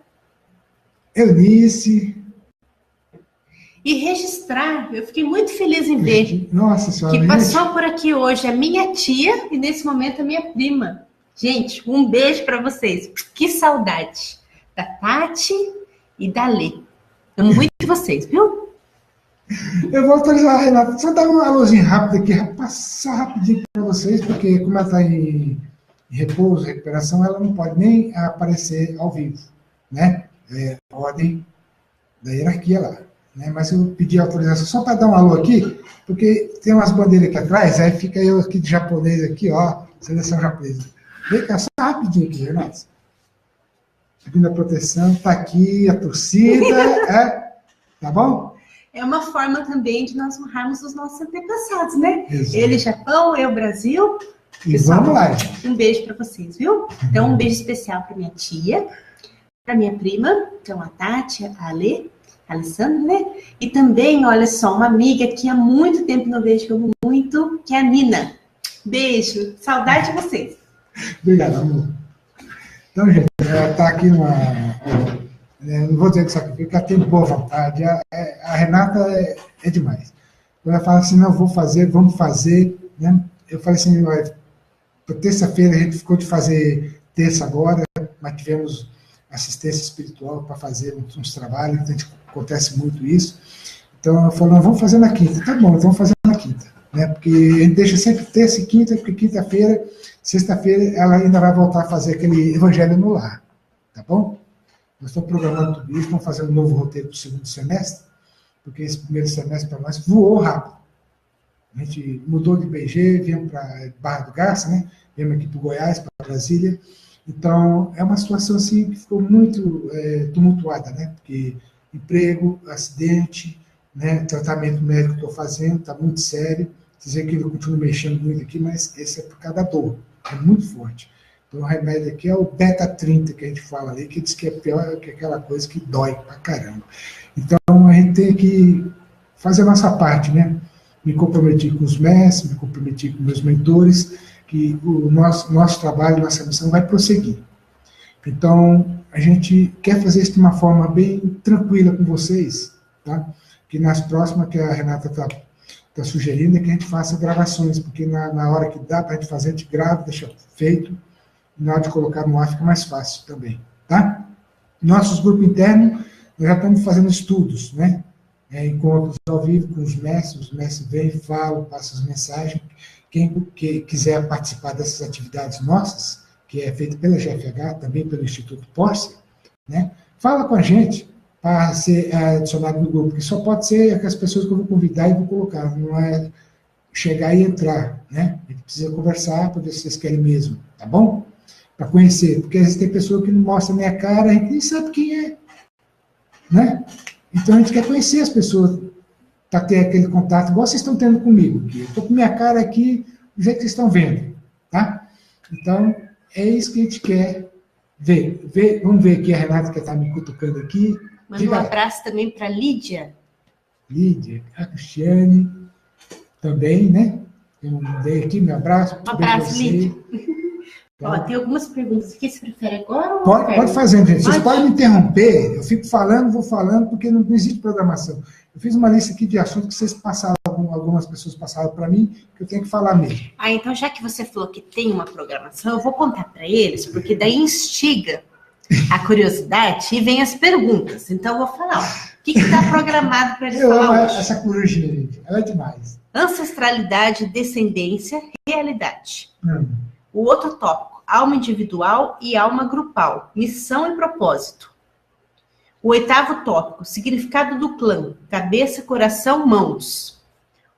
Eunice. E registrar, eu fiquei muito feliz em ver Nossa Senhora, que passou por aqui hoje a minha tia e nesse momento a minha prima. Gente, um beijo para vocês. Que saudade da Tati e da Lê. Amo muito vocês, viu? Eu vou autorizar a Renata. Só dar uma alôzinha rápida aqui, passar rapidinho para vocês, porque como ela está em repouso, recuperação, ela não pode nem aparecer ao vivo, né? É ordem da hierarquia lá, né? Mas eu pedi autorização só para dar um alô aqui, porque tem umas bandeiras aqui atrás, aí fica eu aqui de japonês aqui, ó, seleção japonesa. Vem cá, só rapidinho aqui, Renata. Pedindo a proteção, tá aqui a torcida, tá bom? É uma forma também de nós honrarmos os nossos antepassados, né? Exato. Ele, Japão, eu, Brasil. E pessoal, vamos lá, gente. Um beijo para vocês, viu? Então, um beijo especial para minha tia, para minha prima, então a Tati, a Alê, a Alessandra, né? E também, olha só, uma amiga que há muito tempo não vejo, que eu amo muito, que é a Nina. Beijo, saudade de vocês. Obrigado, amor. Então, gente, ela está aqui não vou dizer que sacrifica, porque ela tem boa vontade. A Renata é demais. Quando ela fala assim, não, vou fazer, vamos fazer, né? Eu falei assim, terça-feira a gente ficou de fazer terça agora, mas tivemos assistência espiritual para fazer uns trabalhos, a gente acontece muito isso. Então, ela falou, não, vamos fazer na quinta. Tá bom, então vamos fazer na quinta. Né? Porque a gente deixa sempre terça e quinta, porque quinta-feira, sexta-feira, ela ainda vai voltar a fazer aquele evangelho no lar. Tá bom? Nós estamos programando tudo isso, estamos fazendo um novo roteiro para o segundo semestre, porque esse primeiro semestre para nós voou rápido. A gente mudou de BG, viemos para Barra do Garça, né? Viemos aqui para o Goiás, para Brasília. Então, é uma situação assim que ficou muito tumultuada, né? Porque emprego, acidente, né? Tratamento médico que estou fazendo, está muito sério. Dizer que eu continuo mexendo muito aqui, mas esse é por causa da dor, é muito forte. Então, o remédio aqui é o beta-30 que a gente fala ali, que diz que é pior que aquela coisa que dói pra caramba. Então, a gente tem que fazer a nossa parte, né? Me comprometi com os mestres, me comprometi com meus mentores, que o nosso trabalho, nossa missão vai prosseguir. Então, a gente quer fazer isso de uma forma bem tranquila com vocês, tá? Que nas próximas, que a Renata está está sugerindo é que a gente faça gravações, porque na hora que dá para a gente fazer, a gente grava, deixa feito, e na hora de colocar no ar fica mais fácil também, tá? Nossos grupos internos, nós já estamos fazendo estudos, né? Encontros ao vivo com os mestres vêm, falam, passam as mensagens. Quem quiser participar dessas atividades nossas, que é feita pela GFH, também pelo Instituto Posse, né? Fala com a gente para ser adicionado no grupo, porque só pode ser aquelas pessoas que eu vou convidar e vou colocar, não é chegar e entrar, né? A gente precisa conversar para ver se vocês querem mesmo, tá bom? Para conhecer, porque às vezes tem pessoa que não mostra a minha cara, a gente nem sabe quem é, né? Então a gente quer conhecer as pessoas para ter aquele contato, igual vocês estão tendo comigo, que eu estou com minha cara aqui do jeito que vocês estão vendo, tá? Então, é isso que a gente quer ver. Vamos ver aqui a Renata que está me cutucando aqui. Manda um abraço também para Lídia. Lídia, a Cristiane também, né? Eu mandei aqui meu abraço. Um abraço, Lídia. Ó, tem algumas perguntas aqui, você prefere agora ou pode fazer, gente. Vocês podem me interromper, eu fico falando, vou falando, porque não existe programação. Eu fiz uma lista aqui de assuntos que vocês passaram, algumas pessoas passaram para mim, que eu tenho que falar mesmo. Então já que você falou que tem uma programação, eu vou contar para eles, porque daí instiga a curiosidade e vem as perguntas. Então eu vou falar, o que está programado para eles falar hoje? Essa corujinha, gente, ela é demais. Ancestralidade, descendência, realidade. O outro tópico, alma individual e alma grupal, missão e propósito. O 8º tópico, significado do clã, cabeça, coração, mãos.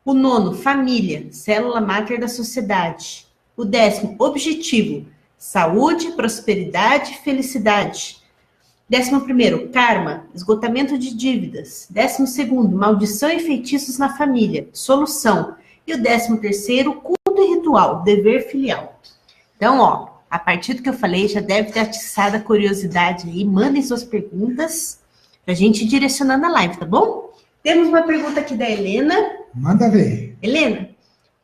O 9º, família, célula máter da sociedade. O 10º, objetivo, saúde, prosperidade e felicidade. 11º, karma, esgotamento de dívidas. 12º, maldição e feitiços na família, solução. E o 13º, culto e ritual, dever filial. Então, ó, a partir do que eu falei, já deve ter atiçado a curiosidade aí. Mandem suas perguntas pra gente ir direcionando a live, tá bom? Temos uma pergunta aqui da Helena. Manda ver. Helena,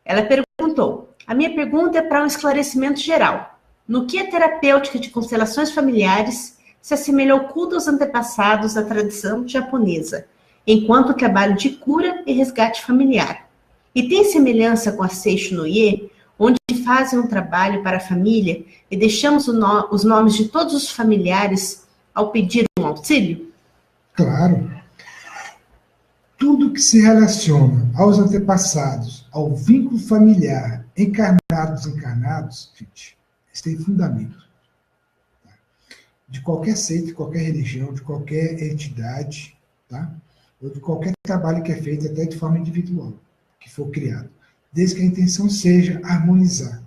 ela perguntou: a minha pergunta é para um esclarecimento geral. No que a terapêutica de constelações familiares se assemelha ao culto aos antepassados da tradição japonesa, enquanto trabalho de cura e resgate familiar? E tem semelhança com a Seisho no Ie, onde fazem um trabalho para a família e deixamos os nomes de todos os familiares ao pedir um auxílio? Claro. Tudo que se relaciona aos antepassados, ao vínculo familiar, desencarnados, gente, isso tem fundamento. De qualquer seita, de qualquer religião, de qualquer entidade, tá? Ou de qualquer trabalho que é feito até de forma individual, que for criado. Desde que a intenção seja harmonizar.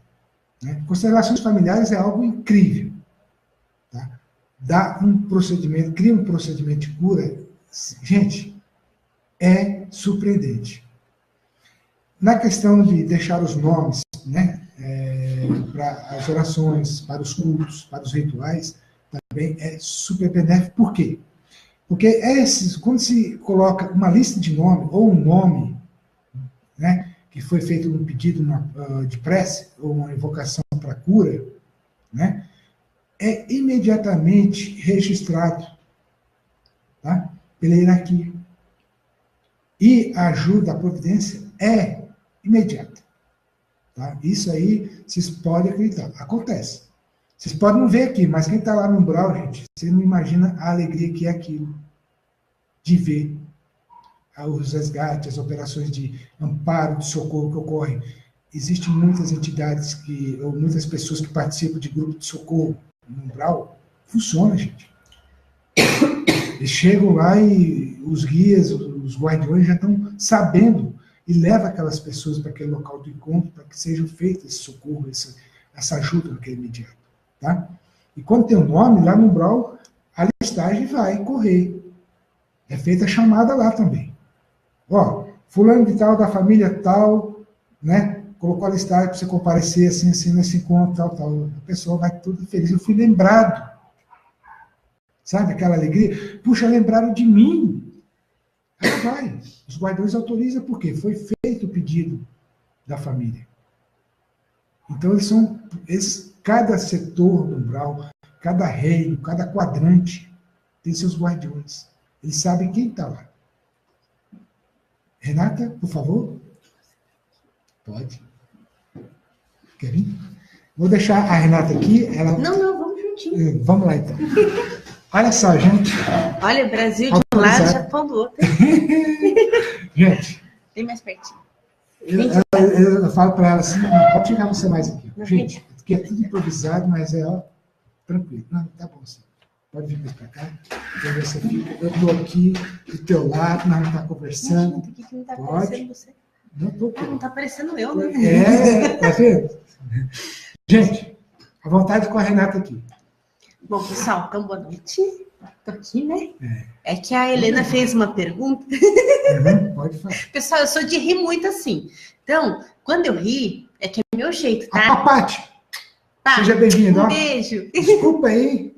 Né? Constelações familiares é algo incrível. Tá? Dá um procedimento, cria um procedimento de cura, gente, é surpreendente. Na questão de deixar os nomes, né, para as orações, para os cultos, para os rituais, também é super benéfico. Por quê? Porque quando se coloca uma lista de nome, ou um nome, né, que foi feito num pedido de prece, ou uma invocação para cura, né, é imediatamente registrado, tá, pela hierarquia. E a ajuda, a providência é imediata. Tá? Isso aí, vocês podem acreditar. Acontece. Vocês podem não ver aqui, mas quem está lá no umbral, gente, você não imagina a alegria que é aquilo de ver os resgates, as operações de amparo, de socorro que ocorrem. Existem muitas entidades, ou muitas pessoas que participam de grupo de socorro no umbral. Funciona, gente. Eles chegam lá e os guias, os guardiões já estão sabendo e levam aquelas pessoas para aquele local do encontro para que seja feito esse socorro, essa ajuda naquele imediato. Tá? E quando tem um nome, lá no umbral, a listagem vai correr. É feita a chamada lá também. Ó, fulano de tal, da família tal, né? Colocou a listagem para você comparecer assim, assim, nesse encontro, tal, tal. A pessoa vai toda feliz. Eu fui lembrado. Sabe aquela alegria? Puxa, lembraram de mim. Aí vai. Os guardiões autorizam por quê? Foi feito o pedido da família. Então, cada setor do umbral, cada reino, cada quadrante tem seus guardiões. Eles sabem quem está lá. Renata, por favor. Pode. Quer vir? Vou deixar a Renata aqui. Ela... Não, vamos juntinho. Vamos lá, então. Olha só, gente. Olha, Brasil de um lado, Japão do outro. Gente. Vem mais pertinho. Eu falo para ela assim, não, pode chegar você mais aqui. Gente, aqui é tudo improvisado, mas ó, tranquilo. Não, tá bom, sim. Pode vir mais para cá. Então você fica. Eu estou aqui do teu lado, nós vamos estar conversando. Gente, aqui que não tá pode. aparecendo você. Não tô. Não tá aparecendo eu, né? Tá vendo? Gente, à vontade com a Renata aqui. Bom, pessoal, então boa noite. Tô aqui, né? É que a Helena fez uma pergunta. Pode falar. Pessoal, eu sou de rir muito assim. Então, quando eu ri, é que é meu jeito, tá? A Paty, Tá. seja bem-vinda. Um beijo. Desculpa aí.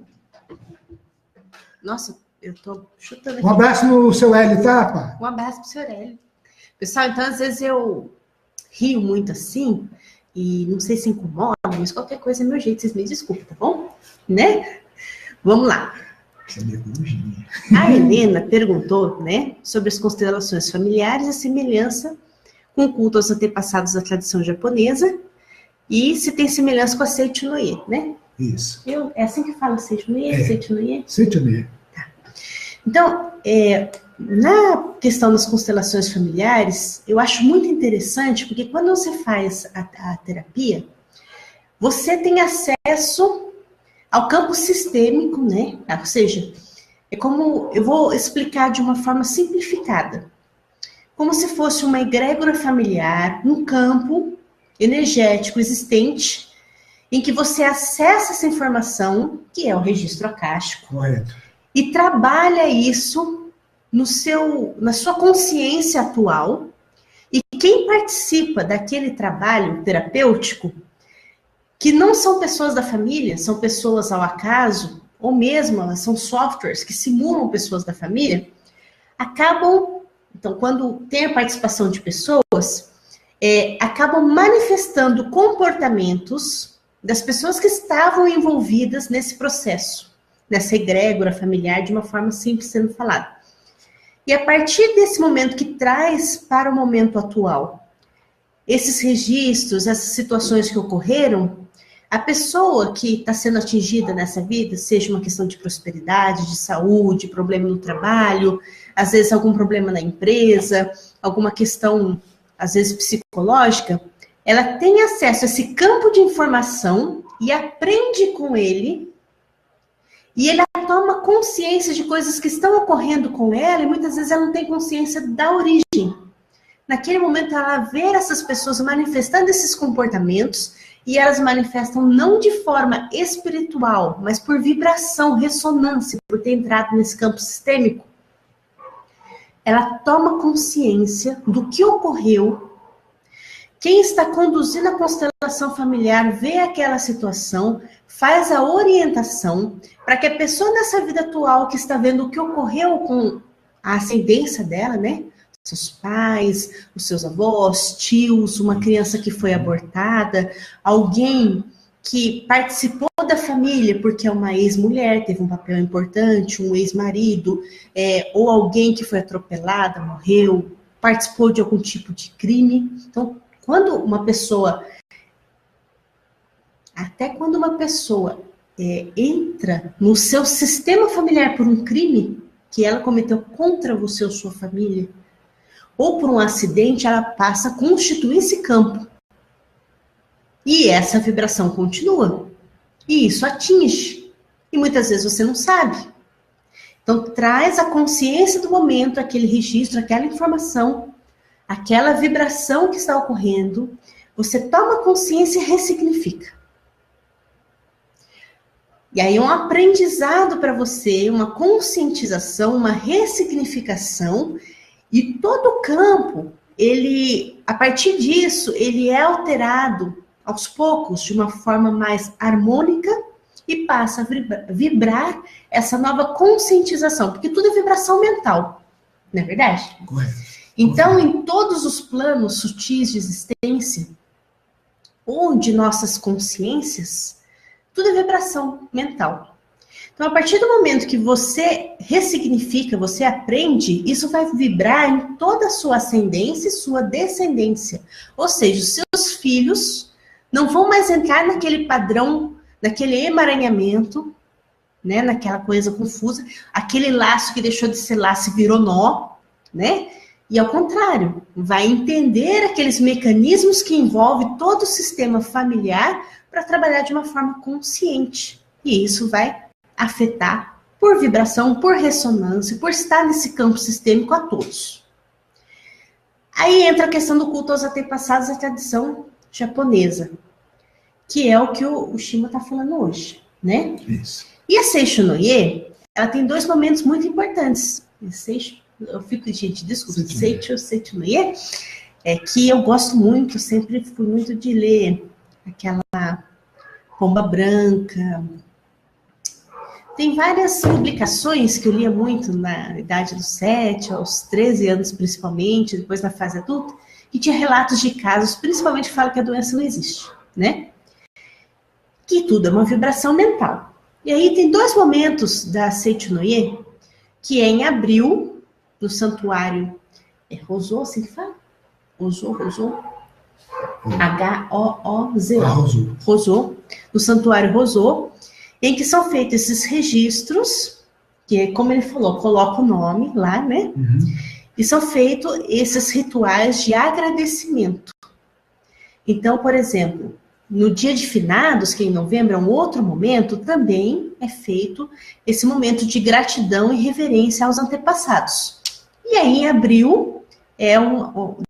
Nossa, eu tô chutando aqui. Um abraço no seu Hélio, tá, pá? Um abraço pro seu Aurélio. Pessoal, então, às vezes eu rio muito assim, e não sei se incomoda, mas qualquer coisa é meu jeito, vocês me desculpem, tá bom? Né? Vamos lá. Isso é minha corujinha. A Helena perguntou, né, sobre as constelações familiares e a semelhança com o culto aos antepassados da tradição japonesa e se tem semelhança com a Seichunoye, né? Isso. É assim que fala Seichunoye? Seichunoye? Seichunoye. Tá. Então, na questão das constelações familiares, eu acho muito interessante, porque quando você faz a terapia, você tem acesso ao campo sistêmico, né? Ou seja, é como, eu vou explicar de uma forma simplificada, como se fosse uma egrégora familiar, um campo energético existente, em que você acessa essa informação, que é o registro acástico, Correto. e trabalha isso na sua consciência atual, e quem participa daquele trabalho terapêutico, que não são pessoas da família, são pessoas ao acaso, ou mesmo são softwares que simulam pessoas da família, acabam, então quando tem a participação de pessoas, acabam manifestando comportamentos das pessoas que estavam envolvidas nesse processo, nessa egrégora familiar, de uma forma simples sendo falada. E a partir desse momento que traz para o momento atual, esses registros, essas situações que ocorreram, a pessoa que está sendo atingida nessa vida, seja uma questão de prosperidade, de saúde, problema no trabalho, às vezes algum problema na empresa, alguma questão, às vezes psicológica, ela tem acesso a esse campo de informação e aprende com ele, e ele toma consciência de coisas que estão ocorrendo com ela, e muitas vezes ela não tem consciência da origem. Naquele momento ela vê essas pessoas manifestando esses comportamentos, e elas manifestam não de forma espiritual, mas por vibração, ressonância, por ter entrado nesse campo sistêmico. Ela toma consciência do que ocorreu. Quem está conduzindo a constelação familiar vê aquela situação, faz a orientação para que a pessoa nessa vida atual que está vendo o que ocorreu com a ascendência dela, né? Seus pais, os seus avós, tios, uma criança que foi abortada, alguém que participou da família porque é uma ex-mulher, teve um papel importante, um ex-marido, ou alguém que foi atropelada, morreu, participou de algum tipo de crime. Então, quando uma pessoa entra no seu sistema familiar por um crime que ela cometeu contra você ou sua família, ou por um acidente, ela passa a constituir esse campo. E essa vibração continua. E isso atinge. E muitas vezes você não sabe. Então, traz a consciência do momento, aquele registro, aquela informação, aquela vibração que está ocorrendo. Você toma consciência e ressignifica. E aí um aprendizado para você, uma conscientização, uma ressignificação. E todo o campo, a partir disso, ele é alterado aos poucos, de uma forma mais harmônica, e passa a vibrar essa nova conscientização, porque tudo é vibração mental, não é verdade? Correto. Então, em todos os planos sutis de existência, ou de nossas consciências, tudo é vibração mental. Então, a partir do momento que você ressignifica, você aprende, isso vai vibrar em toda a sua ascendência e sua descendência. Ou seja, os seus filhos não vão mais entrar naquele padrão, naquele emaranhamento, né, naquela coisa confusa, aquele laço que deixou de ser laço e virou nó, né? E ao contrário, vai entender aqueles mecanismos que envolvem todo o sistema familiar para trabalhar de uma forma consciente. E isso vai afetar por vibração, por ressonância, por estar nesse campo sistêmico a todos. Aí entra a questão do culto aos antepassados da tradição japonesa, que é o que o Shima está falando hoje, né? Isso. E a Seisho no Ie, ela tem dois momentos muito importantes. Eu fico, gente, desculpa, Seisho no Ie, que eu gosto muito, sempre fui muito de ler aquela Pomba Branca. Tem várias publicações que eu lia muito na idade dos 7, aos 13 anos principalmente, depois na fase adulta, que tinha relatos de casos, principalmente fala que a doença não existe, né? Que tudo é uma vibração mental. E aí tem dois momentos da Seisho no Ie, que é em abril, no santuário Rosô, assim que fala? Rosô. H-O-O-Z-O. Rosô, no santuário Rosô, em que são feitos esses registros, que é como ele falou, coloca o nome lá, né? Uhum. E são feitos esses rituais de agradecimento. Então, por exemplo, no dia de finados, que em novembro é um outro momento, também é feito esse momento de gratidão e reverência aos antepassados. E aí, em abril,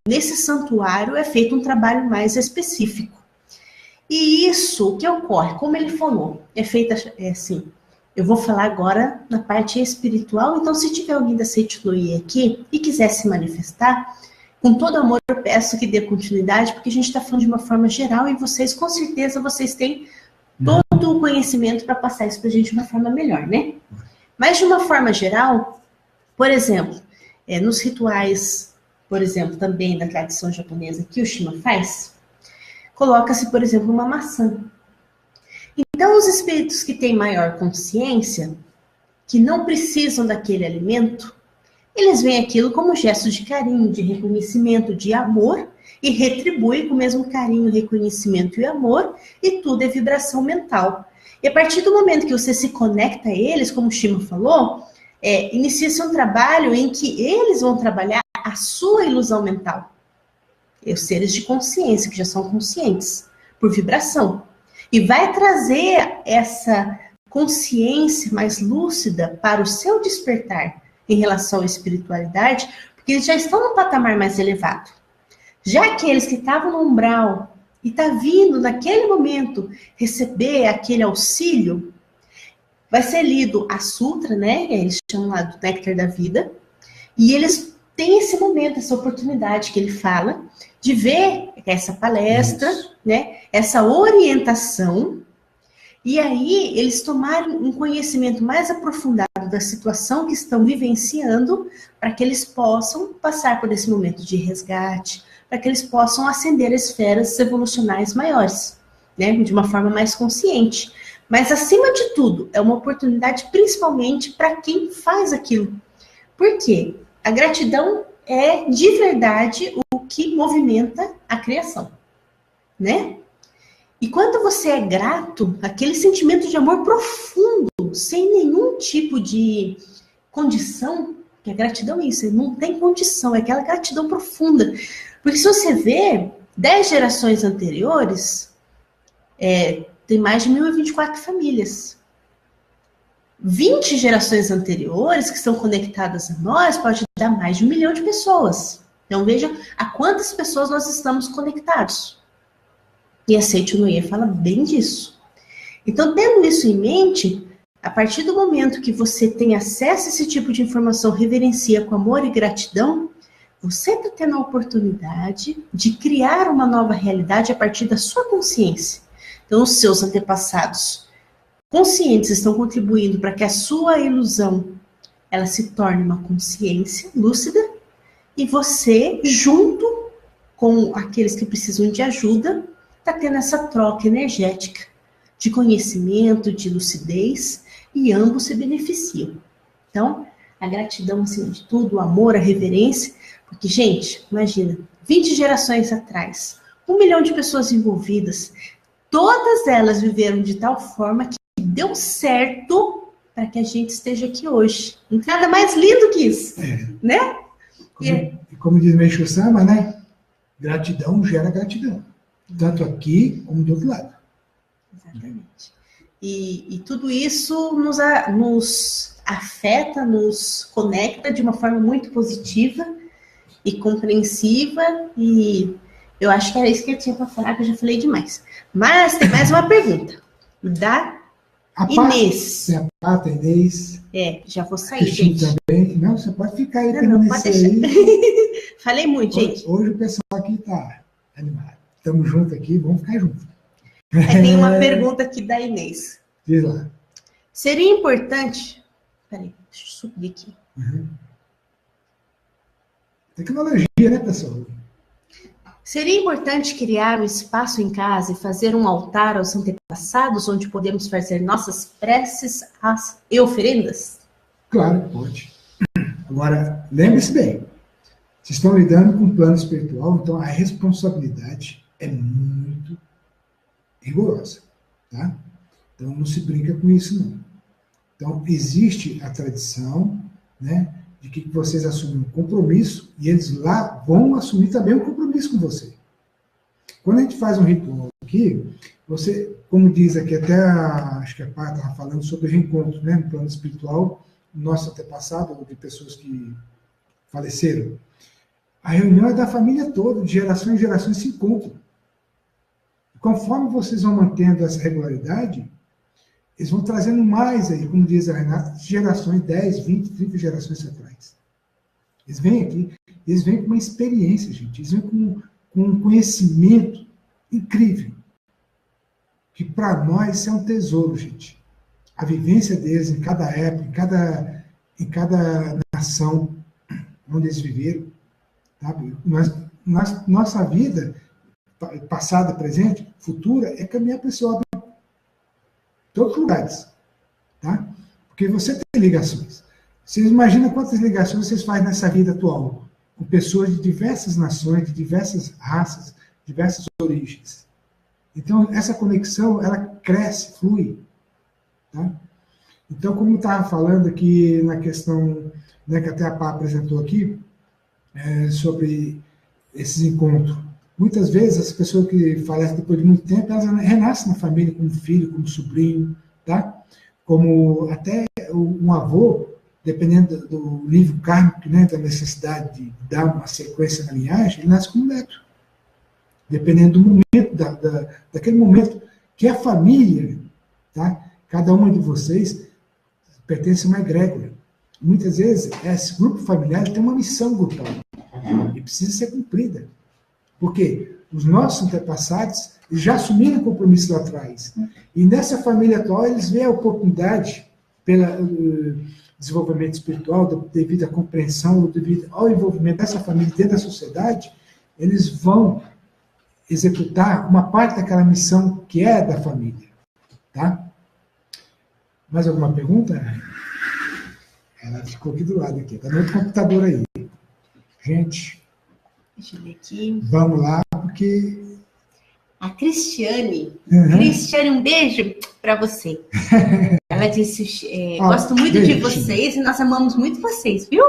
nesse santuário é feito um trabalho mais específico. E isso, o que ocorre, como ele falou, é feita assim. Eu vou falar agora na parte espiritual, então se tiver alguém da Seisho no Ie aqui e quiser se manifestar, com todo amor eu peço que dê continuidade, porque a gente está falando de uma forma geral e vocês, com certeza, vocês têm todo o conhecimento para passar isso para a gente de uma forma melhor, né? Mas de uma forma geral, por exemplo, nos rituais, por exemplo, também da tradição japonesa que o Shima faz, coloca-se, por exemplo, uma maçã. Então, os espíritos que têm maior consciência, que não precisam daquele alimento, eles veem aquilo como gesto de carinho, de reconhecimento, de amor, e retribuem com o mesmo carinho, reconhecimento e amor, e tudo é vibração mental. E a partir do momento que você se conecta a eles, como o Shima falou, inicia-se um trabalho em que eles vão trabalhar a sua ilusão mental. Os seres de consciência, que já são conscientes, por vibração. E vai trazer essa consciência mais lúcida para o seu despertar em relação à espiritualidade, porque eles já estão num patamar mais elevado. Já aqueles que estavam no umbral e está vindo naquele momento receber aquele auxílio, vai ser lido a Sutra, né? Eles chamam lá do Néctar da Vida, e eles têm esse momento, essa oportunidade que ele fala, de ver essa palestra, né, essa orientação, e aí eles tomarem um conhecimento mais aprofundado da situação que estão vivenciando, para que eles possam passar por esse momento de resgate, para que eles possam ascender esferas evolucionais maiores, né, de uma forma mais consciente. Mas, acima de tudo, é uma oportunidade principalmente para quem faz aquilo. Por quê? A gratidão é, de verdade, o que movimenta a criação, né? E quando você é grato, aquele sentimento de amor profundo, sem nenhum tipo de condição, que a gratidão é isso, não tem condição, é aquela gratidão profunda. Porque se você vê, 10 gerações anteriores, tem mais de 1.024 famílias. 20 gerações anteriores que estão conectadas a nós pode dar mais de 1 milhão de pessoas. Então veja a quantas pessoas nós estamos conectados. E a Seisho no Ie fala bem disso. Então, tendo isso em mente, a partir do momento que você tem acesso a esse tipo de informação, reverencia com amor e gratidão, você está tendo a oportunidade de criar uma nova realidade a partir da sua consciência. Então, os seus antepassados conscientes estão contribuindo para que a sua ilusão ela se torne uma consciência lúcida, e você, junto com aqueles que precisam de ajuda, está tendo essa troca energética de conhecimento, de lucidez, e ambos se beneficiam. Então, a gratidão, acima de tudo, o amor, a reverência, porque, gente, imagina, 20 gerações atrás, 1 milhão de pessoas envolvidas, todas elas viveram de tal forma que deu certo para que a gente esteja aqui hoje. Nada mais lindo que isso, né? Como diz Meixo Sama, né? Gratidão gera gratidão. Tanto aqui como do outro lado. Exatamente. E tudo isso nos afeta, nos conecta de uma forma muito positiva e compreensiva. E eu acho que era isso que eu tinha para falar, que eu já falei demais. Mas tem mais uma pergunta. Da Inês. Tem a Pata, Inês. Já vou sair, Cristina gente. Também. Não, você pode ficar aí, Não, pode deixar. aí. Falei muito, gente. Hoje o pessoal aqui tá animado. Estamos juntos aqui, vamos ficar juntos. Tem uma pergunta aqui da Inês. Diz lá. Seria importante... Peraí, deixa eu subir aqui. Tecnologia, né, pessoal? Seria importante criar um espaço em casa e fazer um altar aos antepassados, onde podemos fazer nossas preces e oferendas? Claro que pode. Agora, lembre-se bem, vocês estão lidando com um plano espiritual, então a responsabilidade é muito rigorosa, tá? Então não se brinca com isso, não. Então existe a tradição, né, de que vocês assumem um compromisso e eles lá vão assumir também um compromisso com você. Quando a gente faz um ritual aqui, você, como diz aqui, até acho que a Pá estava falando sobre reencontro, né, no plano espiritual, nosso antepassado, ou de pessoas que faleceram. A reunião é da família toda, de geração em geração se encontram. Conforme vocês vão mantendo essa regularidade, eles vão trazendo mais aí, como diz a Renata, de gerações, 10, 20, 30 gerações atrás. Eles vêm aqui, eles vêm com uma experiência, gente, eles vêm com um conhecimento incrível. Que para nós isso é um tesouro, gente. A vivência deles em cada época, em cada nação onde eles viveram. Sabe? Nossa vida, passada, presente, futura, é caminhar para esse óbito em todos os lugares. Tá? Porque você tem ligações. Vocês imaginam quantas ligações vocês fazem nessa vida atual, com pessoas de diversas nações, de diversas raças, diversas origens. Então, essa conexão, ela cresce, flui. Tá? Então, como eu estava falando aqui na questão, né, que até a Pá apresentou aqui, sobre esses encontros. Muitas vezes, as pessoas que falecem depois de muito tempo, elas renascem na família como filho, como sobrinho, tá? Como até um avô, dependendo do nível kármico, né, da necessidade de dar uma sequência na linhagem, ele nasce como neto. Dependendo do momento, daquele momento que a família, tá? Cada uma de vocês pertence a uma egrégora. Muitas vezes, esse grupo familiar tem uma missão grupal e precisa ser cumprida. Porque os nossos antepassados já assumiram compromisso lá atrás. E nessa família atual, eles veem a oportunidade, pelo desenvolvimento espiritual, devido à compreensão, devido ao envolvimento dessa família dentro da sociedade, eles vão executar uma parte daquela missão que é da família. Tá? Mais alguma pergunta? Ela ficou aqui do lado, aqui. Está no outro computador aí. Gente, deixa eu ver aqui. Vamos lá, porque... A Cristiane. Cristiane, um beijo para você. Ela disse, gosto muito de vocês e nós amamos muito vocês, viu?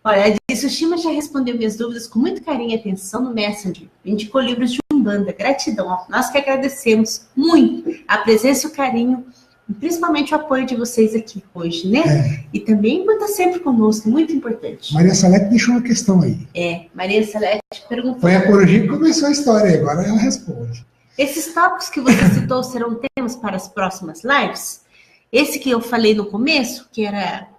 Olha, ela disse, o Shima já respondeu minhas dúvidas com muito carinho e atenção no Messenger. Indicou livros de Umbanda. Gratidão. Nós que agradecemos muito a presença e o carinho, e principalmente o apoio de vocês aqui hoje, né? E também por estar sempre conosco, muito importante. Maria Salete deixou uma questão aí. Maria Salete perguntou. Foi a Corujinha que começou a história, agora ela responde. Esses tópicos que você citou serão temas para as próximas lives? Esse que eu falei no começo, que era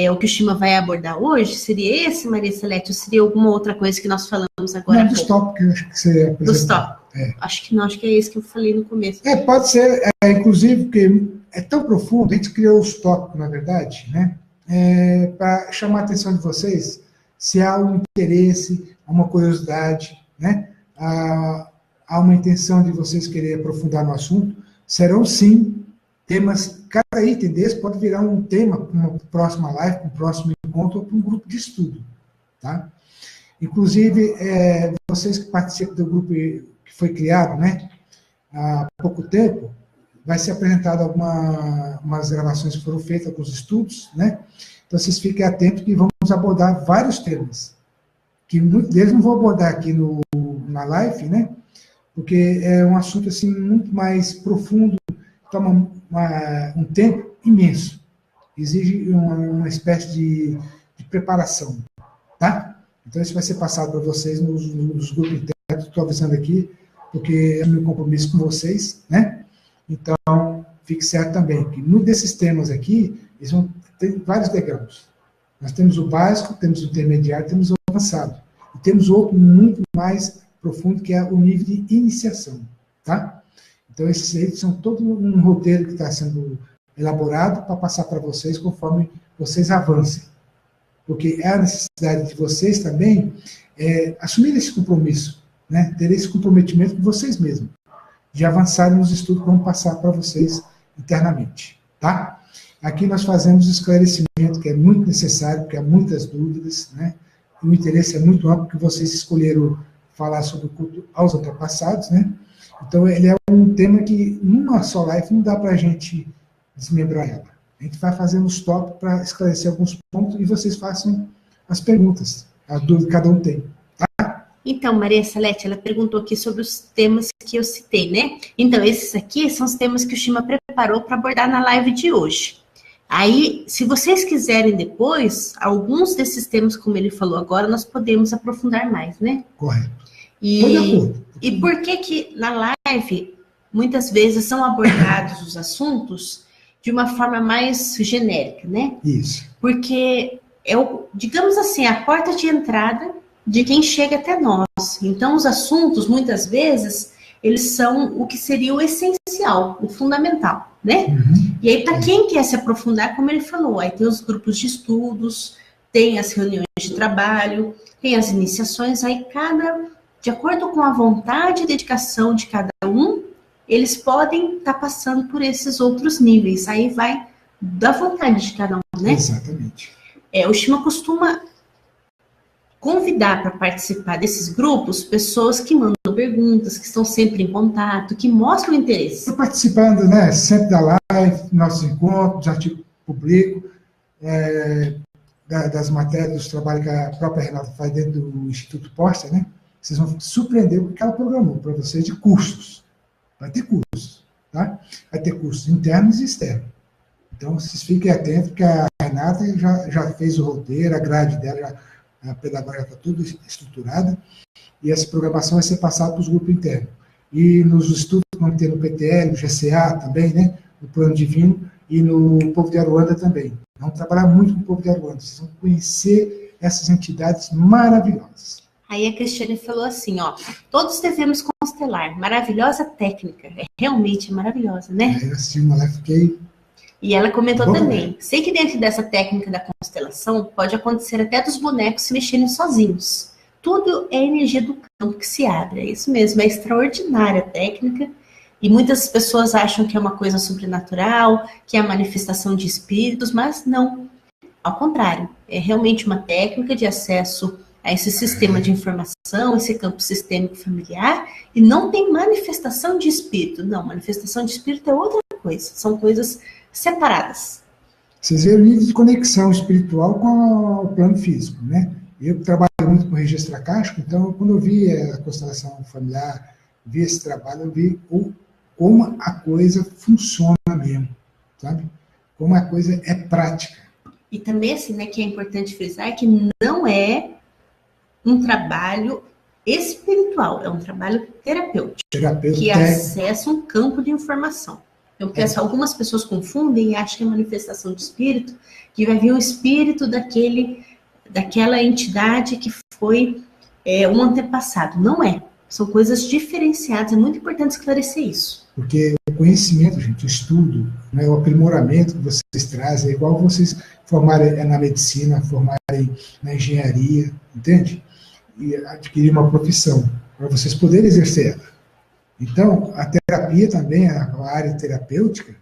o que o Shima vai abordar hoje, seria esse, Maria Salete, ou seria alguma outra coisa que nós falamos agora? Não, dos tópicos que eu acho que você apresentou. Dos tópicos. Acho que não, acho que é esse que eu falei no começo. Pode ser, inclusive, porque é tão profundo, a gente criou os tópicos, na verdade, né? Para chamar a atenção de vocês, se há um interesse, uma curiosidade, né? Há uma intenção de vocês querer aprofundar no assunto, serão sim temas item desse pode virar um tema para uma próxima live, para um próximo encontro, ou para um grupo de estudo, tá? Inclusive, vocês que participam do grupo que foi criado, né, há pouco tempo, vai ser apresentado algumas gravações que foram feitas, alguns estudos, né? Então, vocês fiquem atentos que vamos abordar vários temas, que muitos deles não vou abordar aqui na live, né? Porque é um assunto, assim, muito mais profundo, toma um tempo imenso, exige uma espécie de preparação, tá? Então, isso vai ser passado para vocês nos grupos internos, estou avisando aqui, porque é meu compromisso com vocês, né? Então, fique certo também que muitos desses temas aqui, eles vão ter vários degraus. Nós temos o básico, temos o intermediário, temos o avançado. E temos outro muito mais profundo, que é o nível de iniciação, tá? Então, esses aí são todo um roteiro que está sendo elaborado para passar para vocês conforme vocês avancem. Porque é a necessidade de vocês também assumir esse compromisso, né? Ter esse comprometimento com vocês mesmos, de avançarem nos estudos que vão passar para vocês internamente, tá? Aqui nós fazemos esclarecimento, que é muito necessário, porque há muitas dúvidas, né? O interesse é muito amplo, porque vocês escolheram falar sobre o culto aos antepassados, né? Então, ele é um tema que, numa só live, não dá para a gente desmembrar ela. A gente vai fazendo os tópicos para esclarecer alguns pontos e vocês façam as perguntas, a dúvida que cada um tem. Tá? Então, Maria Salete, ela perguntou aqui sobre os temas que eu citei, né? Então, esses aqui são os temas que o Shima preparou para abordar na live de hoje. Aí, se vocês quiserem depois, alguns desses temas, como ele falou agora, nós podemos aprofundar mais, né? Correto. E por que na live, muitas vezes, são abordados os assuntos de uma forma mais genérica, né? Isso. Porque digamos assim, a porta de entrada de quem chega até nós. Então, os assuntos, muitas vezes, eles são o que seria o essencial, o fundamental, né? Uhum. E aí, para quem quer se aprofundar, como ele falou, aí tem os grupos de estudos, tem as reuniões de trabalho, tem as iniciações, aí de acordo com a vontade e dedicação de cada um, eles podem estar passando por esses outros níveis. Aí vai da vontade de cada um, né? Exatamente. O Shima costuma convidar para participar desses grupos pessoas que mandam perguntas, que estão sempre em contato, que mostram interesse. Estou participando, né, sempre da live, nossos encontros, artigos publico, das matérias, dos trabalhos que a própria Renata faz dentro do Instituto Posta, né? Vocês vão surpreender com o que ela programou para vocês de cursos. Vai ter cursos, tá? Vai ter cursos internos e externos. Então, vocês fiquem atentos, que a Renata já fez o roteiro, a grade dela, a pedagogia está tudo estruturada, e essa programação vai ser passada para os grupos internos. E nos estudos que vão ter no PTL, no GCA também, né? No Plano Divino, e no Povo de Aruanda também. Vamos trabalhar muito com o Povo de Aruanda. Vocês vão conhecer essas entidades maravilhosas. Aí a Cristiane falou assim, todos devemos constelar, maravilhosa técnica, realmente é maravilhosa, né? Eu assisti uma lá, fiquei... E ela comentou também, sei que dentro dessa técnica da constelação, pode acontecer até dos bonecos se mexerem sozinhos. Tudo é energia do campo que se abre, é isso mesmo, é extraordinária a técnica, e muitas pessoas acham que é uma coisa sobrenatural, que é a manifestação de espíritos, mas não, ao contrário, é realmente uma técnica de acesso a esse sistema de informação, esse campo sistêmico familiar, e não tem manifestação de espírito. Não, manifestação de espírito é outra coisa, são coisas separadas. Vocês veem o nível de conexão espiritual com o plano físico, né? Eu trabalho muito com registro acástico, então, quando eu vi a constelação familiar, vi esse trabalho, eu vi como a coisa funciona mesmo, sabe? Como a coisa é prática. E também, assim, né, que é importante frisar que não é um trabalho espiritual, é um trabalho terapêutico, que acessa um campo de informação. Então, porque algumas pessoas confundem e acham que é manifestação de espírito, que vai vir o espírito daquela entidade que foi um antepassado. Não é. São coisas diferenciadas, é muito importante esclarecer isso. Porque o conhecimento, gente, o estudo, né, o aprimoramento que vocês trazem, é igual vocês formarem na medicina, formarem na engenharia, entende? E adquirir uma profissão, para vocês poderem exercer ela. Então, a terapia também, a área terapêutica,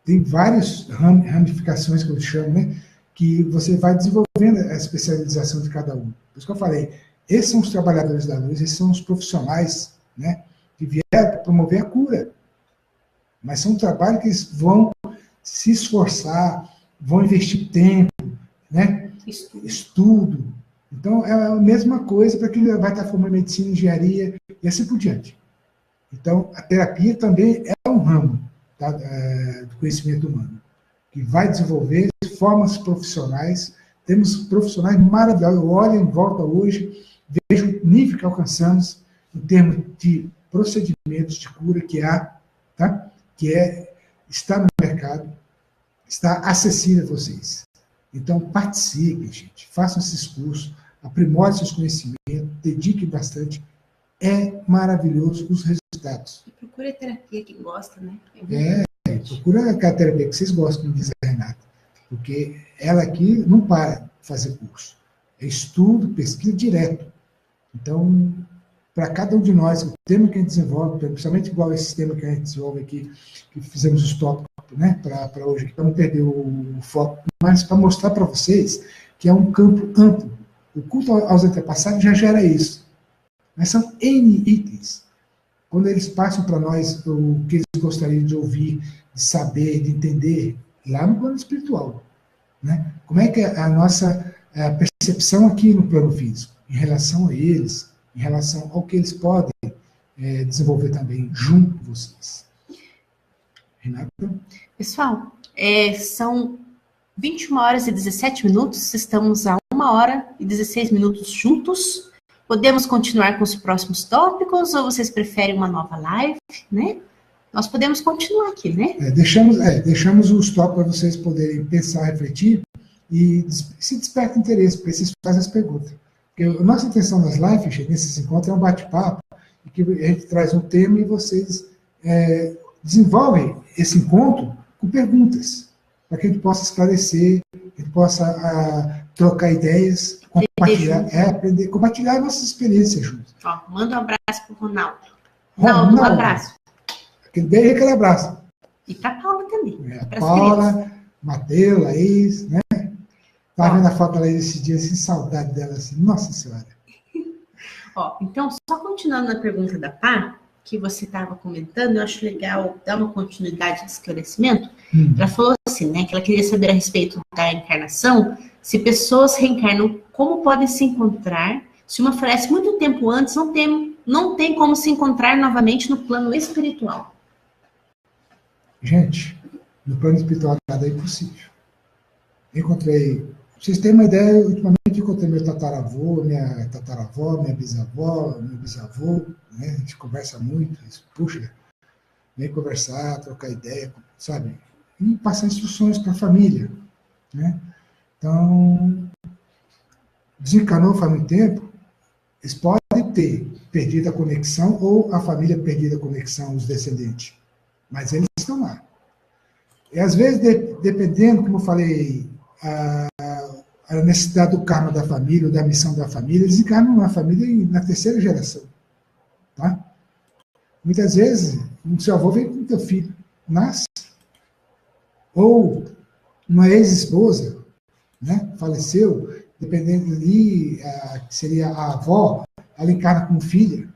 tem várias ramificações, que eu chamo, né? Que você vai desenvolvendo a especialização de cada um. Por isso que eu falei, esses são os trabalhadores da luz, esses são os profissionais, né? Que vieram para promover a cura. Mas são um trabalho que eles vão se esforçar, vão investir tempo, né? Estudo. Então, é a mesma coisa para quem vai estar formando medicina, engenharia e assim por diante. Então, a terapia também é um ramo, tá, do conhecimento humano, que vai desenvolver formas profissionais. Temos profissionais maravilhosos. Eu olho em volta hoje, vejo o nível que alcançamos em termos de procedimentos de cura que há, tá? Está no mercado, está acessível a vocês. Então, participem, gente. Façam esses cursos, aprimorem seus conhecimentos, dediquem bastante. É maravilhoso os resultados. E procure terapia que gosta, né? Procura a terapia que vocês gostam, como diz a Renata. Porque ela aqui não para de fazer curso. É estudo, pesquisa direto. Então, para cada um de nós, o tema que a gente desenvolve, principalmente igual esse tema que a gente desenvolve aqui, que fizemos os tópicos, né, para hoje, para não perder o foco, mas para mostrar para vocês que é um campo amplo. O culto aos antepassados já gera isso. Mas são N itens. Quando eles passam para nós o que eles gostariam de ouvir, de saber, de entender, lá no plano espiritual. Né? Como é que é a nossa percepção aqui no plano físico, em relação a eles, em relação ao que eles podem desenvolver também junto com vocês. Renata? Pessoal, são 21 horas e 17 minutos, estamos a 1 hora e 16 minutos juntos. Podemos continuar com os próximos tópicos ou vocês preferem uma nova live, né? Nós podemos continuar aqui, né? Deixamos os tópicos para vocês poderem pensar, refletir e se desperta interesse, para vocês fazem as perguntas. Porque a nossa intenção nas lives, nesses encontros, é um bate-papo, em que a gente traz um tema e vocês desenvolvem esse encontro com perguntas, para que a gente possa esclarecer, a gente possa trocar ideias, aprender, compartilhar nossas experiências juntos. Ó, manda um abraço para o Ronaldo. Ronaldo, um abraço. Aquele beijo e aquele abraço. E para a Paula também. A Paula, Mateus, Laís, né? Estava vendo a foto da Laís esses dias, assim, saudade dela, assim, nossa senhora. Ó, então, só continuando na pergunta da Pá, que você estava comentando, eu acho legal dar uma continuidade de esclarecimento. Ela falou assim, né, que ela queria saber a respeito da encarnação, se pessoas reencarnam, como podem se encontrar, se uma falece muito tempo antes, não tem como se encontrar novamente no plano espiritual. Gente, no plano espiritual nada é impossível. Encontrei, vocês têm uma ideia, ultimamente encontrei meu tataravô, minha tataravó, minha bisavó, meu bisavô, né? A gente conversa muito, puxa, vem conversar, trocar ideia, sabe? E passar instruções para a família, né? Então, desencarnou faz muito tempo, eles podem ter perdido a conexão ou a família perdido a conexão, os descendentes. Mas eles estão lá. E às vezes, dependendo, como eu falei, a necessidade do karma da família, ou da missão da família, eles encarnam na família na terceira geração. Tá? Muitas vezes, o seu avô vem com o teu filho, nasce. Ou uma ex-esposa, né, faleceu, dependendo ali, que seria a avó, ela encarna como filha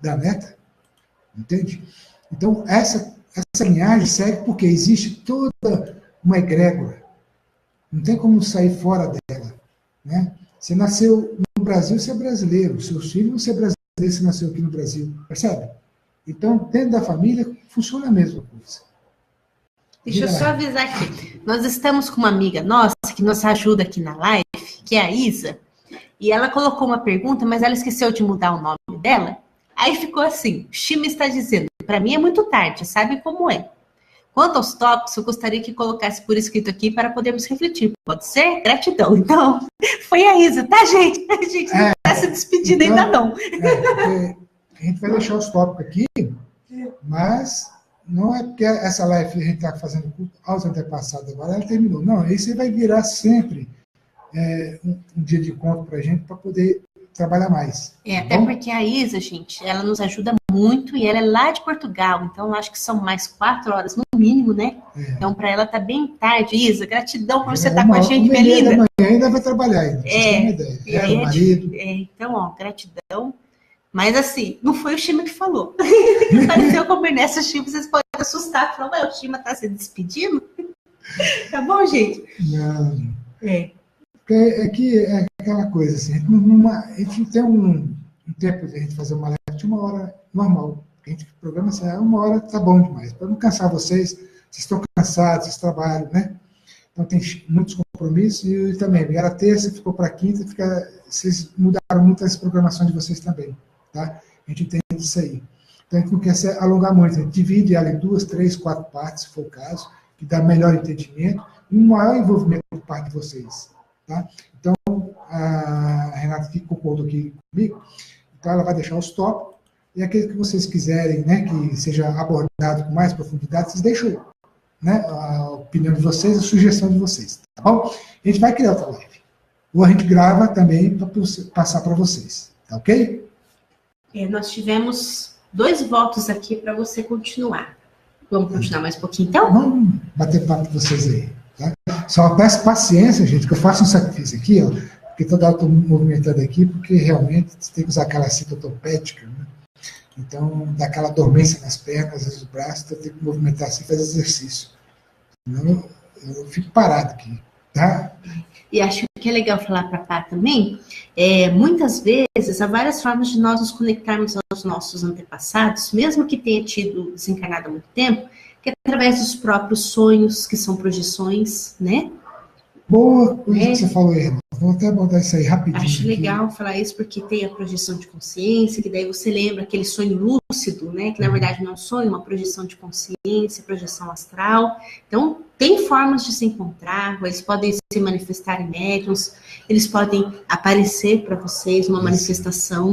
da neta. Entende? Então, essa linhagem segue porque existe toda uma egrégora. Não tem como sair fora dela. Né? Você nasceu no Brasil, você é brasileiro. Seus filhos, você é brasileiro, você nasceu aqui no Brasil. Percebe? Então, dentro da família, funciona a mesma coisa. Deixa eu só avisar aqui. Nós estamos com uma amiga nossa que nos ajuda aqui na live, que é a Isa. E ela colocou uma pergunta, mas ela esqueceu de mudar o nome dela. Aí ficou assim, o Chima está dizendo, para mim é muito tarde, sabe como é? Quanto aos tópicos, eu gostaria que colocasse por escrito aqui para podermos refletir. Pode ser? Gratidão. Então, foi a Isa, tá, gente? A gente não está se despedindo então, ainda não. A gente vai deixar os tópicos aqui, mas não é porque essa live que a gente está fazendo aos antepassados agora, ela terminou. Não, isso vai virar sempre um dia de encontro para a gente, para poder trabalhar mais. Até porque a Isa, gente, ela nos ajuda muito e ela é lá de Portugal, então eu acho que são mais 4 horas no mínimo, né? Então para ela tá bem tarde. Isa, gratidão por você estar com a gente, minha linda. Amanhã ainda vai trabalhar ainda, pra vocês terem uma ideia. E aí o marido. Então, ó, gratidão. Mas assim, não foi o Shima que falou. Pareceu como nessa Shima, vocês podem assustar, falar, ué, o Shima tá se despedindo? Tá bom, gente? Não. É que é aquela coisa, assim, a gente não tem um tempo de a gente fazer uma live de 1 hora normal. A gente programa assim, 1 hora tá bom demais. Para não cansar vocês estão cansados, vocês trabalham, né? Então tem muitos compromissos e também, era terça, ficou para quinta, vocês mudaram muito as programações de vocês também, tá? A gente entende isso aí. Então a gente não quer se alongar muito, a gente divide ela em 2, 3, 4 partes, se for o caso, que dá melhor entendimento e um maior envolvimento por parte de vocês. Tá? Então, a Renata que concordou aqui comigo, então ela vai deixar os tópicos, e aqueles que vocês quiserem, né, que seja abordado com mais profundidade, vocês deixam, né, a opinião de vocês, a sugestão de vocês, tá bom? A gente vai criar outra live. Ou a gente grava também para passar para vocês, tá ok? Nós tivemos 2 votos aqui para você continuar. Vamos continuar mais um pouquinho, então? Vamos bater papo com vocês aí. Tá? Só peço paciência, gente, que eu faço um sacrifício aqui, ó, porque toda hora eu estou movimentando aqui, porque realmente você tem que usar aquela cinta ortopédica, né? Então dá aquela dormência nas pernas, às vezes os braços, então eu tenho que movimentar assim, fazer exercício. Senão eu fico parado aqui, tá? E acho que é legal falar para a Pá também, muitas vezes há várias formas de nós nos conectarmos aos nossos antepassados, mesmo que tenha tido desencarnado há muito tempo, que é através dos próprios sonhos, que são projeções, né? Boa coisa que você falou aí, Renato. Vou até botar isso aí rapidinho. Acho aqui. legal falar isso, porque tem a projeção de consciência, que daí você lembra aquele sonho lúcido, né? Que na verdade não é um sonho, é uma projeção de consciência, projeção astral. Então, tem formas de se encontrar, eles podem se manifestar em médiums, eles podem aparecer para vocês uma manifestação,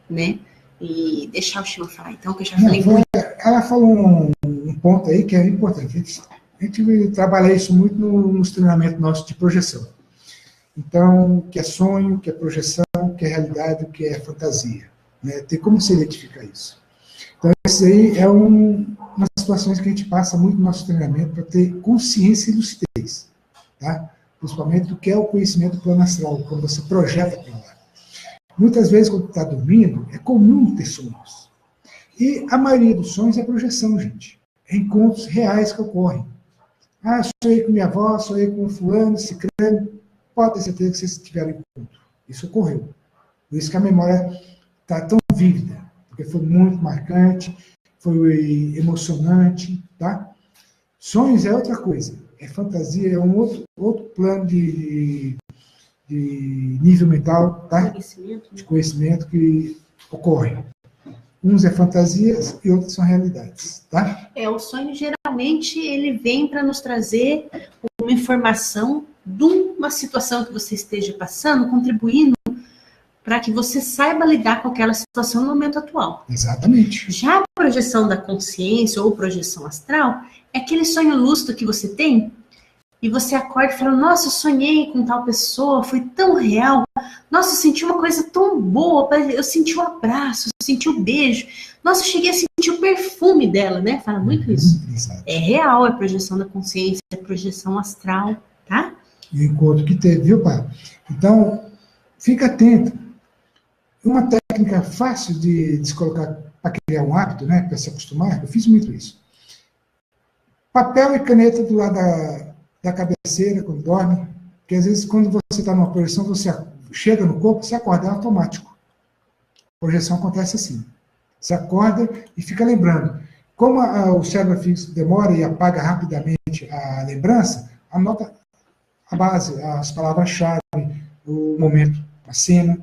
né? E deixar o Shima falar, então, que eu já falei muito. Ela falou um ponto aí que é importante. A gente trabalha isso muito nos treinamentos nossos de projeção. Então, o que é sonho, o que é projeção, o que é realidade, o que é fantasia. Né? Tem como se identificar isso. Então, isso aí é umas situações que a gente passa muito no nosso treinamento para ter consciência e lucidez. Tá? Principalmente do que é o conhecimento do plano astral, quando você projeta para lá. Muitas vezes, quando está dormindo, é comum ter sonhos. E a maioria dos sonhos é projeção, gente. É encontros reais que ocorrem. Ah, sonhei com minha avó, sonhei com fulano, ciclano. Pode ter certeza que vocês tiveram encontro. Isso ocorreu. Por isso que a memória está tão vívida, porque foi muito marcante, foi emocionante, tá? Sonhos é outra coisa. É fantasia, é um outro plano de nível mental, tá? De conhecimento que ocorre. Uns é fantasias e outros são realidades, tá? O sonho geralmente ele vem para nos trazer uma informação de uma situação que você esteja passando, contribuindo para que você saiba lidar com aquela situação no momento atual. Exatamente. Já a projeção da consciência ou projeção astral é aquele sonho lúcido que você tem e você acorda e fala, nossa, eu sonhei com tal pessoa, foi tão real. Nossa, eu senti uma coisa tão boa, eu senti um abraço, eu senti um beijo. Nossa, eu cheguei a sentir o perfume dela, né? Fala muito isso. Exato. É real, é projeção da consciência, é projeção astral, tá? E o encontro que teve, viu, Pá? Então, fica atento. Uma técnica fácil de se colocar para criar um hábito, né? Para se acostumar, eu fiz muito isso. Papel e caneta do lado da cabeceira, quando dorme, porque às vezes quando você está numa projeção, você chega no corpo, você acorda, é automático. A projeção acontece assim. Você acorda e fica lembrando. Como o cérebro fixo demora e apaga rapidamente a lembrança, anota a base, as palavras-chave, o momento, a cena,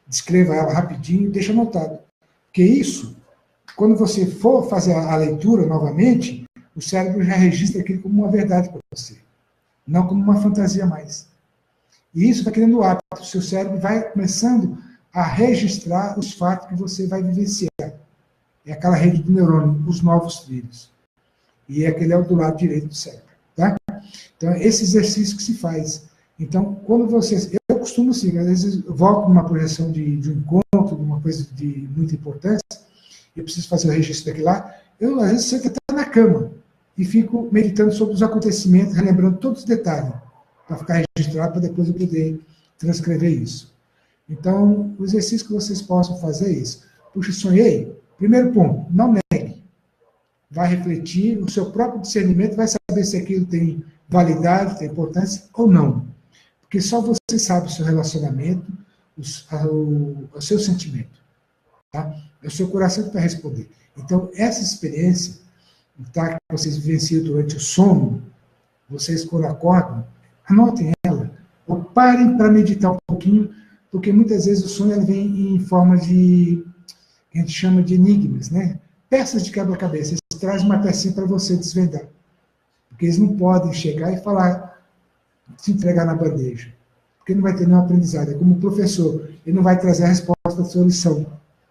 descreva ela rapidinho e deixa anotado. Porque isso, quando você for fazer a leitura novamente, o cérebro já registra aquilo como uma verdade para você, não como uma fantasia mais. E isso está criando o hábito. O seu cérebro vai começando a registrar os fatos que você vai vivenciar. É aquela rede do neurônio, os novos trilhos. E aquele é o do lado direito do cérebro. Tá? Então, esse exercício que se faz. Então, quando vocês... Eu costumo, sim, às vezes eu volto numa projeção de um encontro, de uma coisa de muita importância, eu preciso fazer o registro daquilo lá, eu às vezes sento até na cama e fico meditando sobre os acontecimentos, relembrando todos os detalhes, para ficar registrado, para depois eu poder transcrever isso. Então, o exercício que vocês possam fazer é isso. Puxa, sonhei? Primeiro ponto, não negue. Vai refletir, o seu próprio discernimento vai saber se aquilo tem validade, tem importância ou não. Porque só você sabe o seu relacionamento, o seu sentimento. Tá? É o seu coração que vai responder. Então, essa experiência tá, que vocês vivenciam durante o sono, vocês quando acordam, anotem ela, ou parem para meditar um pouquinho, porque muitas vezes o sonho ele vem em forma de, que a gente chama de enigmas, né? Peças de quebra-cabeça. Eles trazem uma pecinha para você desvendar. Porque eles não podem chegar e falar, se entregar na bandeja. Porque não vai ter nenhum aprendizado. É como o professor, ele não vai trazer a resposta da sua lição,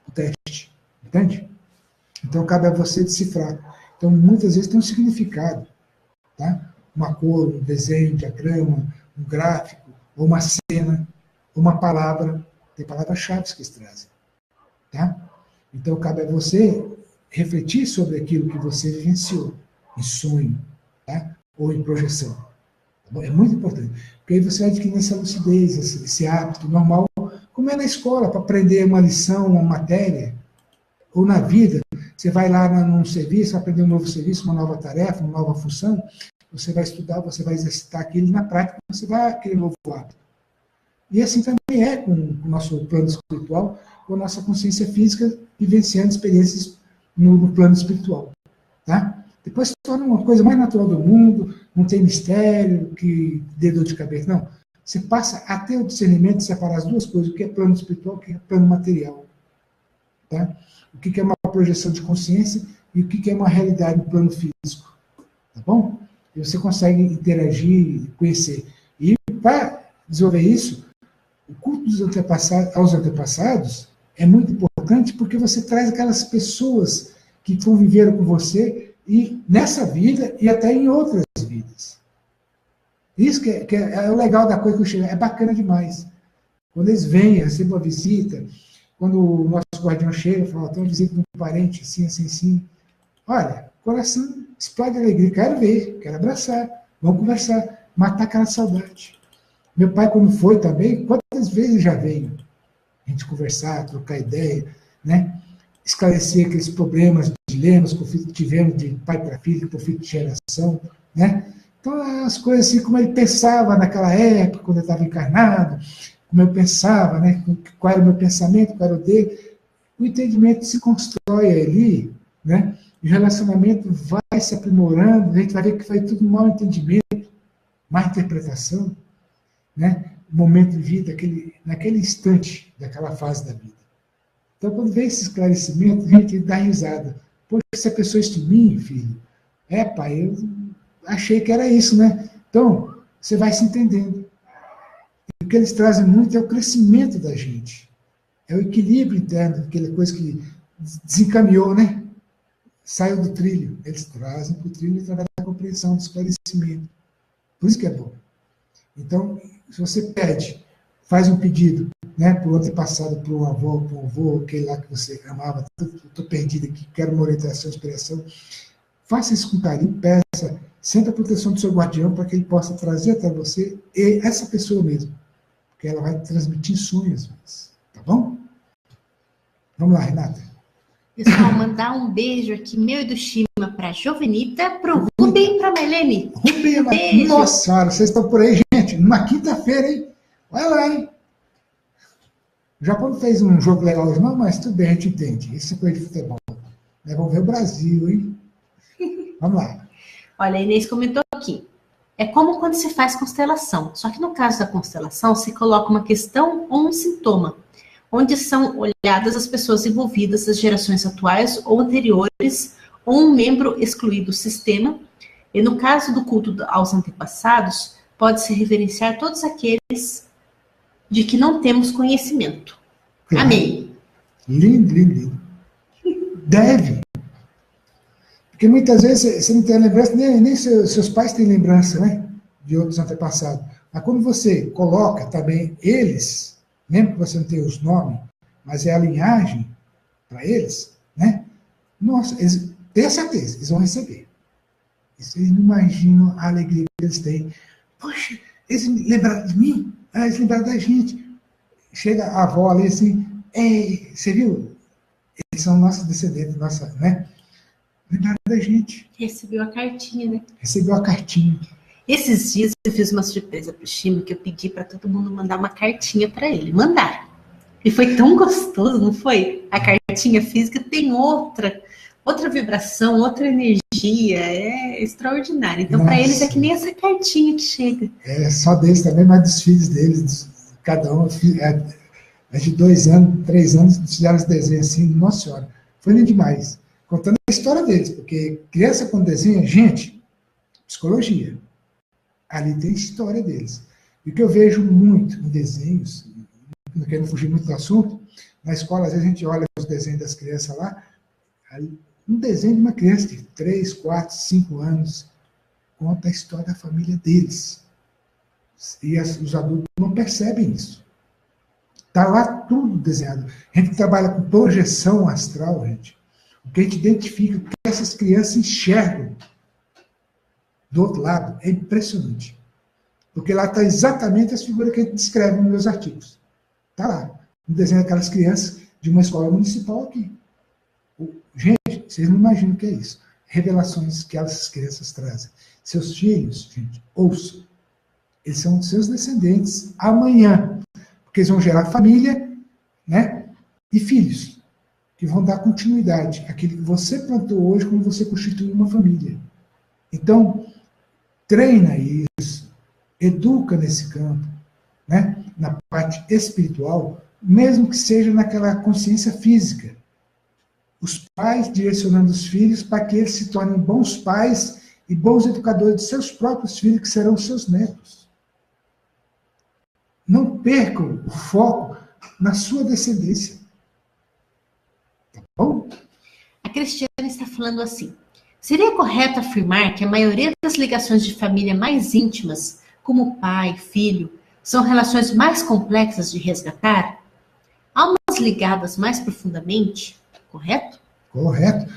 o teste. Entende? Então, cabe a você decifrar. Então, muitas vezes tem um significado. Tá? Uma cor, um desenho, um diagrama, um gráfico, ou uma cena, ou uma palavra. Tem palavras-chave que eles trazem. Tá? Então, cabe a você refletir sobre aquilo que você vivenciou em sonho, tá? Ou em projeção. Tá bom? É muito importante. Porque aí você vai adquirir essa lucidez, esse hábito normal, como é na escola, para aprender uma lição, uma matéria, ou na vida. Você vai lá num serviço, aprender um novo serviço, uma nova tarefa, uma nova função, você vai estudar, você vai exercitar aquilo, e na prática você vai adquirir um novo hábito. E assim também é com o nosso plano espiritual, com a nossa consciência física, vivenciando experiências no plano espiritual. Tá? Depois se torna uma coisa mais natural do mundo, não tem mistério, que dê dor de cabeça, não. Você passa a ter o discernimento de separar as duas coisas, o que é plano espiritual e o que é plano material. Tá? O que é uma projeção de consciência e o que é uma realidade no plano físico. Tá bom? E você consegue interagir, conhecer. E para desenvolver isso, o culto aos antepassados é muito importante porque você traz aquelas pessoas que conviveram com você e nessa vida e até em outras vidas. Isso que é o legal da coisa que eu chego. É bacana demais. Quando eles vêm, recebem uma visita, quando o nosso guardião chega e fala, tem uma visita de um parente, assim, assim, assim. Olha, o coração explode de alegria. Quero ver, quero abraçar, vamos conversar, matar aquela saudade. Meu pai, quando foi também, quantas vezes já veio a gente conversar, trocar ideia, né? Esclarecer aqueles problemas, dilemas, conflitos que tivemos de pai para filho, conflito de geração, né? Então, as coisas assim, como ele pensava naquela época, quando ele estava encarnado, como eu pensava, né? Qual era o meu pensamento, qual era o dele. O entendimento se constrói ali, né? E o relacionamento vai se aprimorando, a gente vai ver que foi tudo mau entendimento, má interpretação, né? O momento de vida, naquele instante daquela fase da vida. Então, quando vem esse esclarecimento, a gente dá risada. Poxa, se a pessoa isso de mim, filho, pai, eu achei que era isso, né? Então, você vai se entendendo. E o que eles trazem muito é o crescimento da gente. É o equilíbrio interno, aquela coisa que desencaminhou, né? Saiu do trilho. Eles trazem para o trilho através da compreensão, do esclarecimento. Por isso que é bom. Então, se você pede, faz um pedido, né, para o antepassado, para um avô, para um avô, aquele lá que você amava, estou perdido aqui, quero uma orientação, inspiração, faça isso com carinho, peça, senta a proteção do seu guardião para que ele possa trazer até você e essa pessoa mesmo, porque ela vai transmitir sonhos, tá bom? Vamos lá, Renata. Pessoal, mandar um beijo aqui, meu e do Shima, para a Jovenita, para o Rubem e para a Melene. Rubem, nossa senhora, vocês estão por aí, gente, numa quinta-feira, hein? Olha lá, hein? O Japão não fez um jogo legal hoje, não, mas tudo bem, a gente entende. Isso é coisa de futebol. Vamos ver o Brasil, hein? Vamos lá. Olha, a Inês comentou aqui. É como quando se faz constelação. Só que no caso da constelação, se coloca uma questão ou um sintoma, onde são olhadas as pessoas envolvidas das gerações atuais ou anteriores, ou um membro excluído do sistema. E no caso do culto aos antepassados, pode-se reverenciar todos aqueles de que não temos conhecimento. Claro. Amém. Lindo, lindo, lindo. Deve. Porque muitas vezes você não tem lembrança, nem seus pais têm lembrança, né? De outros antepassados. Mas quando você coloca também eles, mesmo que você não tenha os nomes, mas é a linhagem para eles, né? Nossa, eles, tenha certeza, eles vão receber. Vocês não imaginam a alegria que eles têm. Poxa, eles lembraram de mim? Ah, eles lembraram da gente. Chega a avó ali assim, ei, você viu? Eles são nossos descendentes, nossa, né? Lembraram da gente. Recebeu a cartinha, né? Recebeu a cartinha. Esses dias eu fiz uma surpresa pro Chimo que eu pedi para todo mundo mandar uma cartinha para ele. Mandaram. E foi tão gostoso, não foi? A cartinha física tem outra vibração, outra energia, é extraordinário. Então, para eles é que nem essa cartinha que chega. É só deles também, mas dos filhos deles, cada um, de 2 anos, 3 anos, fizeram esse desenho assim, nossa senhora, foi lindo demais. Contando a história deles, porque criança com desenho, gente, psicologia. Ali tem a história deles. E o que eu vejo muito em desenhos, não quero fugir muito do assunto, na escola, às vezes a gente olha os desenhos das crianças lá, um desenho de uma criança de 3, 4, 5 anos conta a história da família deles. E os adultos não percebem isso. Está lá tudo desenhado. A gente trabalha com projeção astral, gente. O que a gente identifica, o que essas crianças enxergam do outro lado, é impressionante. Porque lá está exatamente as figuras que a gente descreve nos meus artigos. Está lá. Um desenho daquelas crianças de uma escola municipal aqui. Gente, vocês não imaginam o que é isso. Revelações que essas crianças trazem. Seus filhos, gente, ouçam. Eles são seus descendentes amanhã. Porque eles vão gerar família, né? E filhos, que vão dar continuidade àquilo que você plantou hoje quando você constituiu uma família. Então, treina isso, educa nesse campo, né? Na parte espiritual, mesmo que seja naquela consciência física. Os pais direcionando os filhos para que eles se tornem bons pais e bons educadores de seus próprios filhos, que serão seus netos. Não percam o foco na sua descendência. Tá bom? A Cristiane está falando assim: seria correto afirmar que a maioria das ligações de família mais íntimas, como pai, filho, são relações mais complexas de resgatar? Almas ligadas mais profundamente, correto? Correto.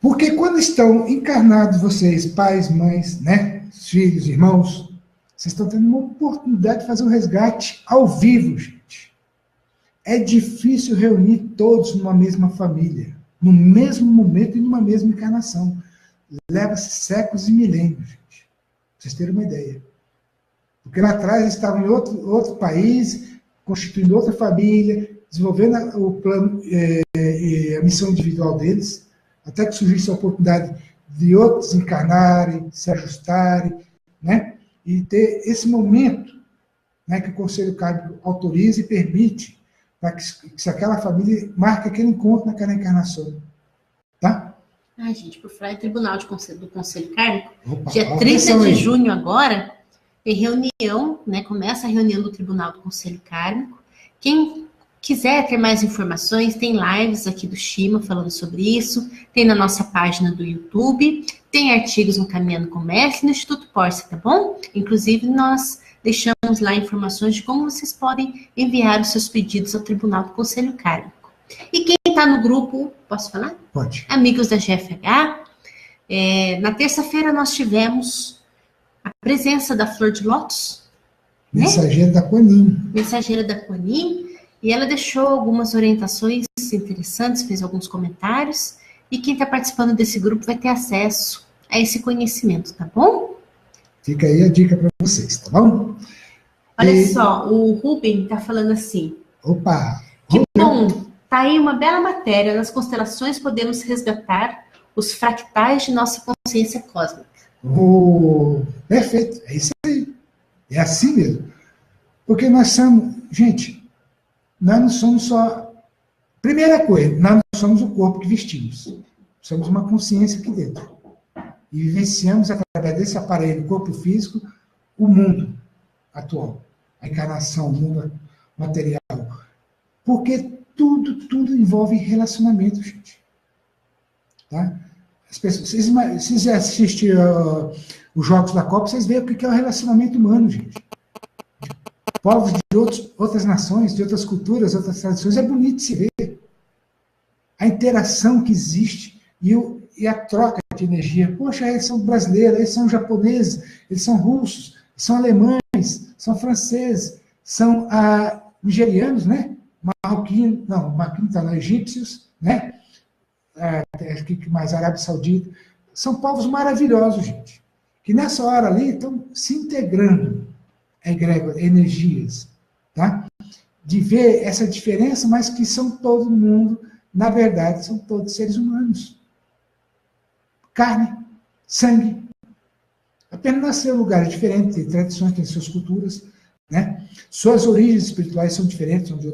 Porque quando estão encarnados vocês, pais, mães, né, filhos, irmãos, vocês estão tendo uma oportunidade de fazer um resgate ao vivo, gente. É difícil reunir todos numa mesma família, no mesmo momento e numa mesma encarnação. Leva-se séculos e milênios, gente. Pra vocês terem uma ideia. Porque lá atrás eles estavam em outro país, constituindo outra família, desenvolvendo o plano, a missão individual deles, até que surgisse a oportunidade de outros encarnarem, se ajustarem, né? E ter esse momento, né, que o Conselho Kármico autoriza e permite para que aquela família marque aquele encontro naquela encarnação. Tá? Ai, gente, por falar em Tribunal do Conselho Kármico, Opa, dia 30 de junho agora, tem reunião, né? Começa a reunião do Tribunal do Conselho Kármico. Quem quiser ter mais informações, tem lives aqui do Shima falando sobre isso, tem na nossa página do YouTube, tem artigos no Caminhando com o Mestre, no Instituto Porce, tá bom? Inclusive, nós deixamos lá informações de como vocês podem enviar os seus pedidos ao Tribunal do Conselho Kármico. E quem está no grupo, posso falar? Pode. Amigos da GFH, na terça-feira nós tivemos a presença da Flor de Lótus, Mensageira, né? Da Quanin. Mensageira da Quanin, e ela deixou algumas orientações interessantes, fez alguns comentários, e quem está participando desse grupo vai ter acesso a esse conhecimento, tá bom? Fica aí a dica para vocês, tá bom? Olha só, o Rubem está falando assim. Opa! Que bom! Tá aí uma bela matéria. Nas constelações podemos resgatar os fractais de nossa consciência cósmica. Perfeito, é isso aí. É assim mesmo. Porque nós somos, gente, nós não somos só. Primeira coisa, nós não somos o corpo que vestimos. Somos uma consciência aqui dentro. E vivenciamos, através desse aparelho, corpo físico, o mundo atual. A encarnação, o mundo material. Porque tudo envolve relacionamento, gente. Tá? As pessoas, vocês assistiram os Jogos da Copa, vocês veem o que é o relacionamento humano, gente. Povos de outras nações, de outras culturas, outras tradições, é bonito se ver. A interação que existe e a troca de energia. Poxa, eles são brasileiros, eles são japoneses, eles são russos, são alemães, são franceses, são nigerianos, né? Marroquinos, não, egípcios, né? Que mais? Arábia Saudita. São povos maravilhosos, gente. Que nessa hora ali estão se integrando, energias, tá? De ver essa diferença, mas que são todo mundo, na verdade, são todos seres humanos. Carne, sangue. Apenas nasceu em lugares diferentes, tem tradições, tem suas culturas, né? Suas origens espirituais são diferentes, são de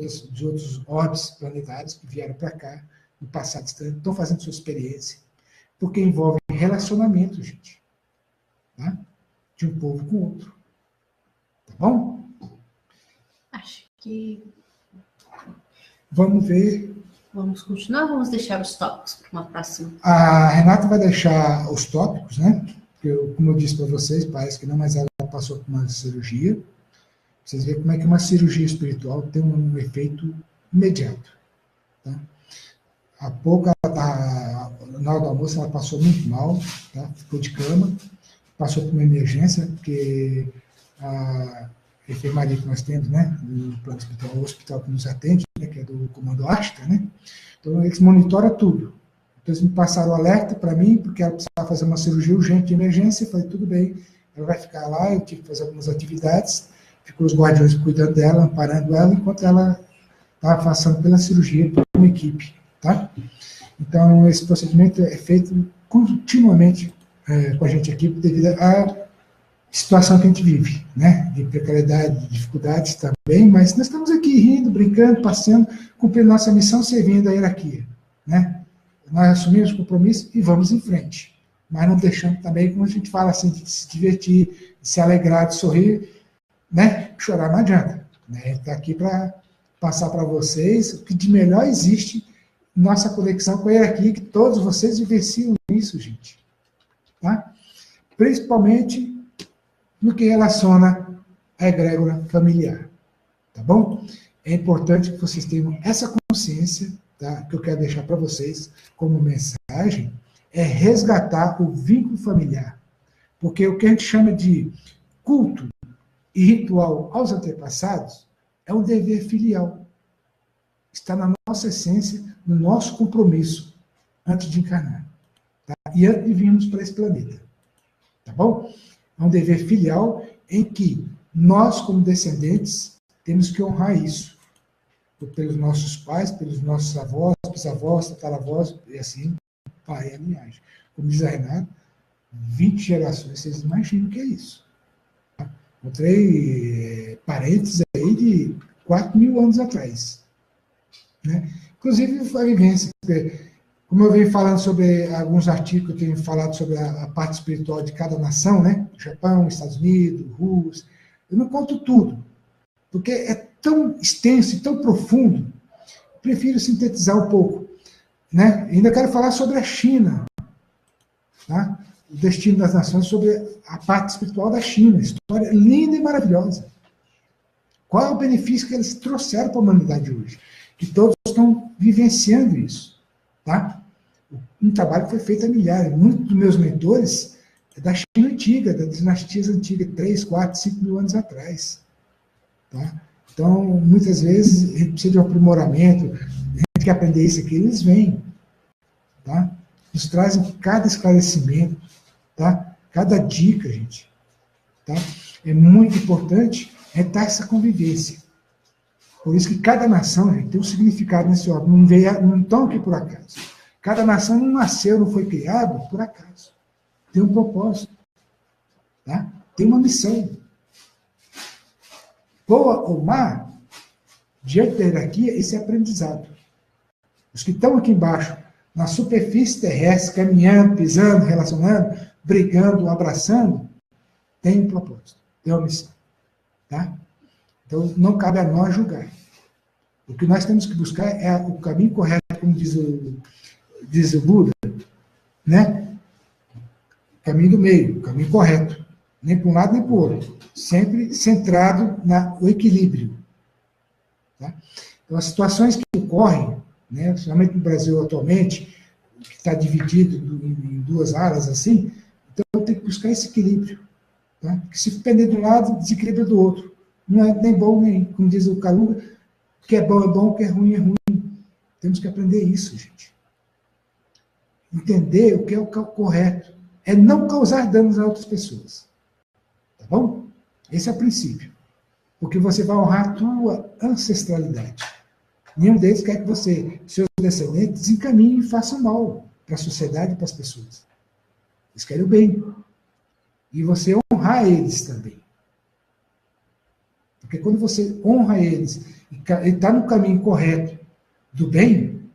outros orbes planetários que vieram para cá, no passado distante, estão fazendo sua experiência, porque envolve relacionamento, gente, tá? De um povo com o outro. Tá bom? Acho que... Vamos ver. Vamos continuar, vamos deixar os tópicos para uma próxima. A Renata vai deixar os tópicos, né? Porque, como eu disse para vocês, parece que não, mas ela passou por uma cirurgia. Vocês veem como é que uma cirurgia espiritual tem um efeito imediato. Tá? Há pouco, na hora do almoço, ela passou muito mal, tá? Ficou de cama, passou por uma emergência, porque a enfermaria que nós temos, né, no plano hospital, o hospital que nos atende, né, que é do Comando Ashta, né, então eles monitoram tudo. Então eles me passaram o alerta para mim, porque ela precisava fazer uma cirurgia urgente de emergência, eu falei, tudo bem, ela vai ficar lá, eu tive que fazer algumas atividades, ficou os guardiões cuidando dela, amparando ela, enquanto ela estava passando pela cirurgia por uma equipe, tá? Então esse procedimento é feito continuamente com a gente aqui, devido à situação que a gente vive, né? De precariedade, de dificuldades também, mas nós estamos aqui rindo, brincando, passeando, cumprindo nossa missão, servindo a hierarquia, né? Nós assumimos o compromisso e vamos em frente. Mas não deixando também, como a gente fala assim, de se divertir, de se alegrar, de sorrir, né? Chorar não adianta. Né? A gente está aqui para passar para vocês o que de melhor existe em nossa conexão com a hierarquia, que todos vocês vivenciam isso, gente. Tá? Principalmente no que relaciona à egrégora familiar. Tá bom? É importante que vocês tenham essa consciência, tá? Que eu quero deixar para vocês como mensagem, é resgatar o vínculo familiar. Porque o que a gente chama de culto e ritual aos antepassados é um dever filial. Está na nossa essência, no nosso compromisso, antes de encarnar. Tá? E antes de virmos para esse planeta. Tá bom? É um dever filial em que nós, como descendentes, temos que honrar isso. Pelos nossos pais, pelos nossos avós, bisavós, tataravós, e assim, pai e a linhagem. Como diz a Renata, 20 gerações, vocês imaginam o que é isso. Tá? Encontrei parentes aí de 4.000 anos atrás. Né? Inclusive, a vivência. Como eu venho falando sobre alguns artigos, eu tenho falado sobre a parte espiritual de cada nação, né? Japão, Estados Unidos, Rússia. Eu não conto tudo, porque é tão extenso e tão profundo, prefiro sintetizar um pouco. Né? Ainda quero falar sobre a China, tá? O destino das nações, sobre a parte espiritual da China, história linda e maravilhosa. Qual é o benefício que eles trouxeram para a humanidade hoje? Que todos estão vivenciando isso. Tá? Um trabalho que foi feito há milhares. Muitos dos meus mentores é da China antiga, das dinastias antigas, 3, 4, 5 mil anos atrás. Tá? Então, muitas vezes, a gente precisa de um aprimoramento, a gente quer aprender isso aqui, eles vêm. Tá? Nos trazem cada esclarecimento, tá? Cada dica, gente. Tá? É muito importante estar essa convivência. Por isso que cada nação, gente, tem um significado nesse ordem. Não estão aqui por acaso. Cada nação não nasceu, não foi criado por acaso. Tem um propósito. Tá? Tem uma missão. Boa ou má, diante da hierarquia, esse é aprendizado. Os que estão aqui embaixo, na superfície terrestre, caminhando, pisando, relacionando, brigando, abraçando, tem um propósito, tem uma missão. Tá? Então, não cabe a nós julgar. O que nós temos que buscar é o caminho correto, como diz o Buda, né? caminho do meio, o caminho correto. Nem para um lado, nem para o outro. Sempre centrado no equilíbrio. Tá? Então, as situações que ocorrem, né, principalmente no Brasil atualmente, que está dividido em duas áreas assim, então tem que buscar esse equilíbrio. Tá? Porque se depender de um lado, desequilibra do outro. Não é nem bom, nem, como diz o Calunga, o que é bom, o que é ruim, é ruim. Temos que aprender isso, gente. Entender o que é o correto. É não causar danos a outras pessoas. Tá bom? Esse é o princípio. Porque você vai honrar a tua ancestralidade. Nenhum deles quer que você, seus descendentes, desencaminhem e façam mal para a sociedade e para as pessoas. Eles querem o bem. E você honrar eles também. Porque quando você honra eles e está no caminho correto do bem,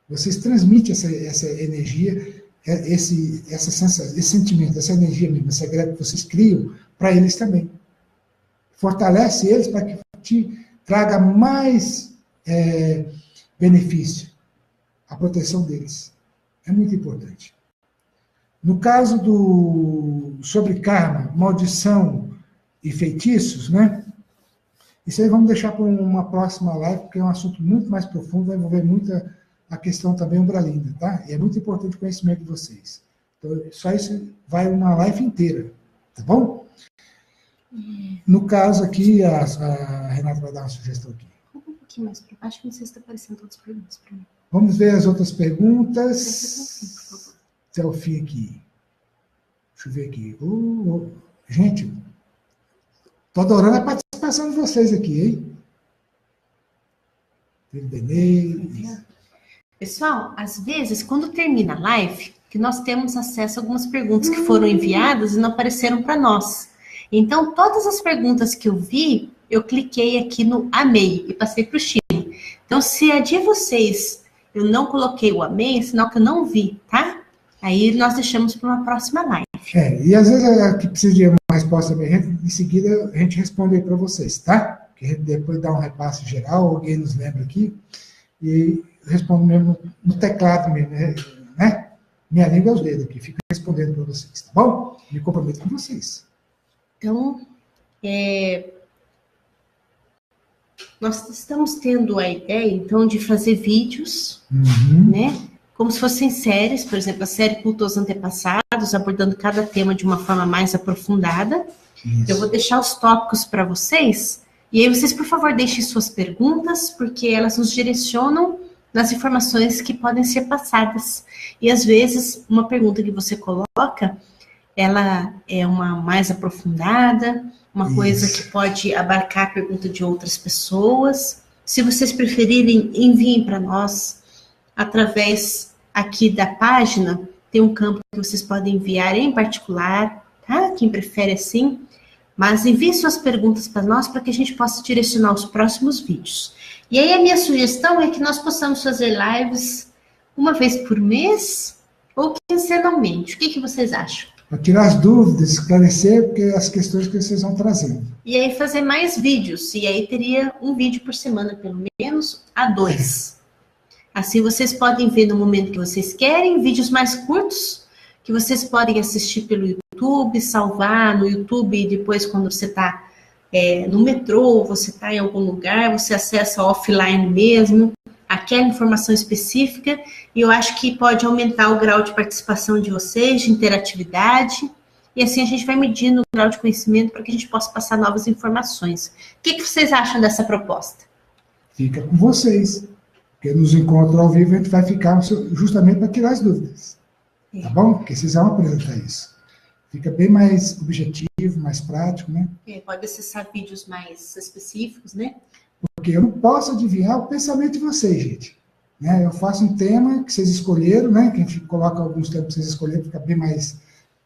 vocês transmitem essa energia, esse sentimento, essa energia mesmo, essa grana que vocês criam para eles também. Fortalece eles para que te traga mais benefício, a proteção deles. É muito importante. No caso sobre karma, maldição e feitiços, né? Isso aí vamos deixar para uma próxima live, porque é um assunto muito mais profundo, vai envolver muita a questão também umbralinda, tá? E é muito importante o conhecimento de vocês. Então, só isso vai uma live inteira, tá bom? No caso aqui, a Renata vai dar uma sugestão aqui. Um pouquinho mais para baixo, não sei se está aparecendo todas as perguntas para mim. Vamos ver as outras perguntas. Até o fim aqui. Deixa eu ver aqui. Gente, estou adorando a participação de vocês aqui, hein? Pessoal, às vezes, quando termina a live, que nós temos acesso a algumas perguntas que foram enviadas e não apareceram para nós. Então, todas as perguntas que eu vi, eu cliquei aqui no amei e passei para o Chile. Então, se a de vocês eu não coloquei o amei, é sinal que eu não vi, tá? Aí nós deixamos para uma próxima live. E às vezes que precisa de uma resposta bem, em seguida a gente responde aí para vocês, tá? Que depois dá um repasse geral, alguém nos lembra aqui, e respondo mesmo no teclado mesmo, né? Minha língua é os dedos aqui, fico respondendo para vocês, tá bom? Me comprometo com vocês. Então, nós estamos tendo a ideia, então, de fazer vídeos, né? Como se fossem séries, por exemplo, a série Cultos Antepassados, abordando cada tema de uma forma mais aprofundada. Isso. Eu vou deixar os tópicos para vocês, e aí vocês, por favor, deixem suas perguntas, porque elas nos direcionam nas informações que podem ser passadas. E, às vezes, uma pergunta que você coloca, ela é uma mais aprofundada, uma coisa que pode abarcar a pergunta de outras pessoas. Se vocês preferirem, enviem para nós através aqui da página, tem um campo que vocês podem enviar em particular, tá? Quem prefere assim. Mas envie suas perguntas para nós para que a gente possa direcionar os próximos vídeos. E aí a minha sugestão é que nós possamos fazer lives uma vez por mês ou quinzenalmente. O que vocês acham? Para tirar as dúvidas, esclarecer porque as questões que vocês vão trazendo. E aí fazer mais vídeos. E aí teria um vídeo por semana, pelo menos, a 2. Assim vocês podem ver no momento que vocês querem, vídeos mais curtos, que vocês podem assistir pelo YouTube, salvar no YouTube, e depois quando você está no metrô, você está em algum lugar, você acessa offline mesmo, aquela informação específica, e eu acho que pode aumentar o grau de participação de vocês, de interatividade, e assim a gente vai medindo o grau de conhecimento para que a gente possa passar novas informações. O que vocês acham dessa proposta? Fica com vocês, porque nos encontros ao vivo a gente vai ficar justamente para tirar as dúvidas, tá bom? Porque vocês vão apresentar isso. Fica bem mais objetivo, mais prático, né? Pode acessar vídeos mais específicos, né? Porque eu não posso adivinhar o pensamento de vocês, gente. Né? Eu faço um tema que vocês escolheram, né? Que a gente coloca alguns temas que vocês escolheram, fica bem mais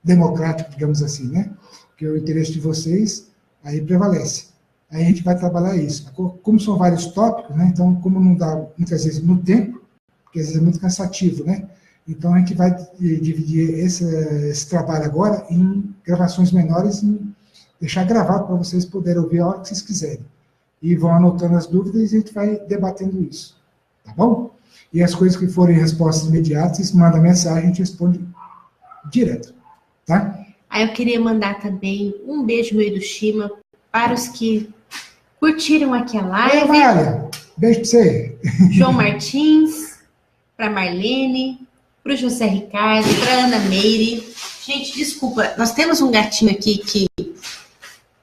democrático, digamos assim, né? Porque o interesse de vocês aí prevalece. Aí a gente vai trabalhar isso. Como são vários tópicos, né? Então, como não dá, muitas vezes, no tempo, porque às vezes é muito cansativo, né? Então, a gente vai dividir esse trabalho agora em gravações menores e deixar gravado para vocês poderem ouvir a hora que vocês quiserem. E vão anotando as dúvidas e a gente vai debatendo isso. Tá bom? E as coisas que forem respostas imediatas, vocês mandam mensagem, a gente responde direto. tá? Aí eu queria mandar também um beijo meio do Shima para os que curtiram aqui a Oi, live. Amália, beijo pra você. João Martins, para Marlene, para o José Ricardo, para Ana Meire. Gente, desculpa, nós temos um gatinho aqui que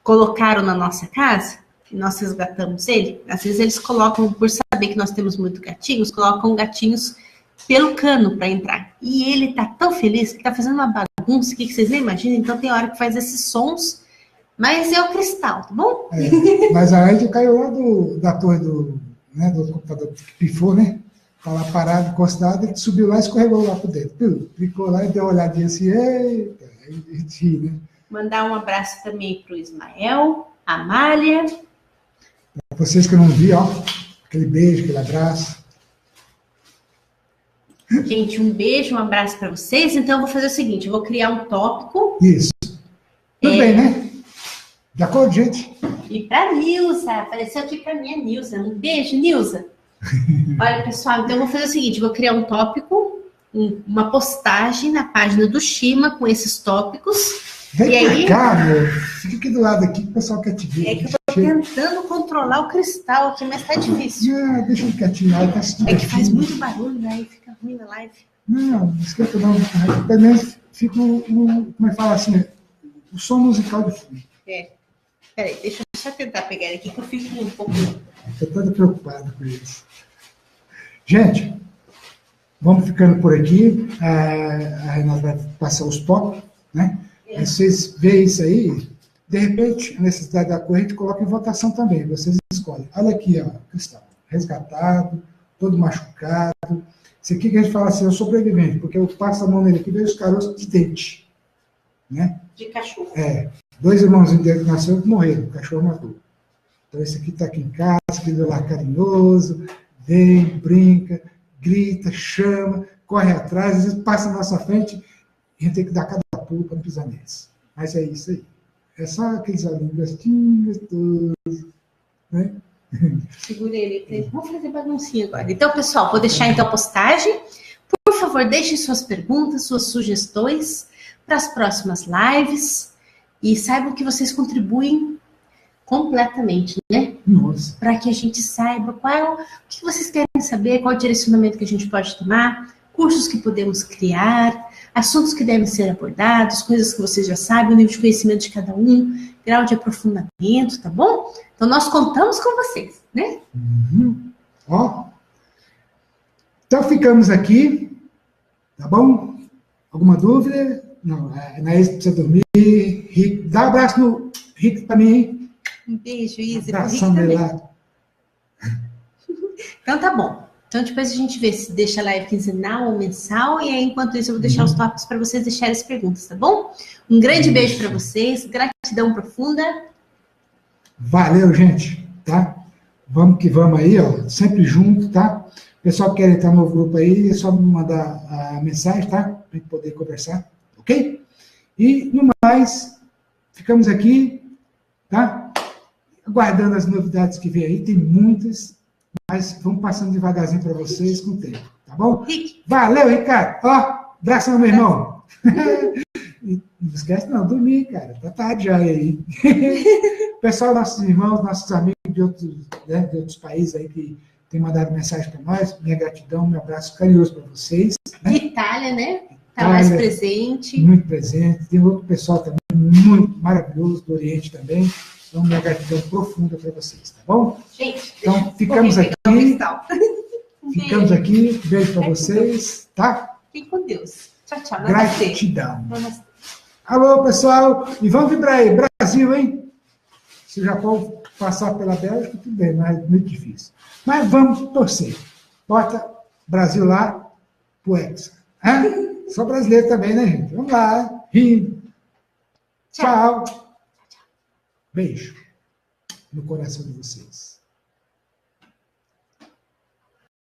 colocaram na nossa casa, e nós resgatamos ele. Às vezes eles colocam, por saber que nós temos muitos gatinhos, colocam gatinhos pelo cano para entrar. E ele tá tão feliz que tá fazendo uma bagunça que vocês nem imaginam. Então tem hora que faz esses sons, mas é o Cristal, tá bom? Mas a Andy caiu lá da torre do computador que pifou, né? Tá lá parado, encostado, ele subiu lá e escorregou lá por dentro. Clicou lá e deu uma olhadinha assim, eita, né? Mandar um abraço também pro Ismael, Amália. Para vocês que não viram, ó, aquele beijo, aquele abraço. Gente, um beijo, um abraço para vocês. Então, eu vou fazer o seguinte, eu vou criar um tópico. Isso. Tudo bem, né? De acordo, gente? E para Nilza, apareceu aqui para mim a Nilza. Um beijo, Nilza. Olha, pessoal, então eu vou fazer o seguinte, eu vou criar um tópico, uma postagem na página do Shima com esses tópicos. Vem e aí, cá, meu. Fica aqui do lado aqui que o pessoal quer te ver. É que eu tô tentando controlar o Cristal aqui, mas tá difícil. Não, deixa ele quietinho aí, tá se É que faz divertindo. muito barulho, né? Fica ruim na live. Não esquenta não. Pelo menos fica como é que fala assim, o som musical de fundo. Peraí, deixa eu só tentar pegar ele aqui que eu fico um pouco... Estou toda preocupada com isso. Gente, vamos ficando por aqui. A Renata vai passar os tópicos, né? Aí vocês veem isso aí, de repente, a necessidade da cor, a gente coloca em votação também, vocês escolhem. Olha aqui, ó, Cristal, resgatado, todo machucado. Isso aqui que a gente fala assim, é o sobrevivente, porque eu passo a mão nele aqui e vejo os caroços de dente, né? De cachorro. 2 irmãozinhos dele que nasceram que morreram, o cachorro matou. Então esse aqui está aqui em casa, aquele lá carinhoso, vem, brinca, grita, chama, corre atrás, às vezes passa na nossa frente e a gente tem que dar cada pulo para não pisar neles. Mas é isso aí. É só aqueles olhinhos gastinhos, todos, né? Segura ele. Vamos fazer baguncinha agora. Então, pessoal, vou deixar então a postagem. Por favor, deixem suas perguntas, suas sugestões para as próximas lives e saibam que vocês contribuem completamente, né? Nossa. Para que a gente saiba o que vocês querem saber, qual o direcionamento que a gente pode tomar, cursos que podemos criar, assuntos que devem ser abordados, coisas que vocês já sabem, o nível de conhecimento de cada um, grau de aprofundamento, tá bom? Então, nós contamos com vocês, né? Ó. Então, ficamos aqui, tá bom? Alguma dúvida? Não, não é isso que precisa dormir. Rick, dá um abraço no Rick para mim. Um beijo, Isa. Abração dele lá. Então, tá bom. Então, depois a gente vê se deixa a live quinzenal ou mensal. E aí, enquanto isso, eu vou deixar os tópicos para vocês deixarem as perguntas, tá bom? Um grande beijo para vocês. Gratidão profunda. Valeu, gente. Tá? Vamos que vamos aí, ó. Sempre junto, tá? O pessoal que quer entrar no grupo aí, é só me mandar a mensagem, tá? Para a gente poder conversar. Ok? E, no mais, ficamos aqui, tá? Aguardando as novidades que vem aí. Tem muitas. Mas vamos passando devagarzinho para vocês com o tempo, tá bom? Valeu, Ricardo. Ó, abração, meu irmão. Não esquece não, dormir, cara. Tá tarde já aí. Pessoal, nossos irmãos, nossos amigos de outros países aí que têm mandado mensagem para nós, minha gratidão, meu abraço carinhoso para vocês. Né? Itália, né? Tá mais presente. Muito presente. Tem outro pessoal também muito maravilhoso do Oriente também. Então, minha gratidão profunda para vocês, tá bom? Gente, então, ficamos aqui. Ficamos aqui. Beijo para vocês, tá? Fiquem com Deus. Tchau, tchau. Gratidão. Alô, pessoal. E vamos vibrar aí. Brasil, hein? Se o Japão passar pela Bélgica, tudo bem, mas é muito difícil. Mas vamos torcer. Bota Brasil lá pro Hexa. Sou brasileiro também, né, gente? Vamos lá. Rindo. Tchau. Beijo no coração de vocês.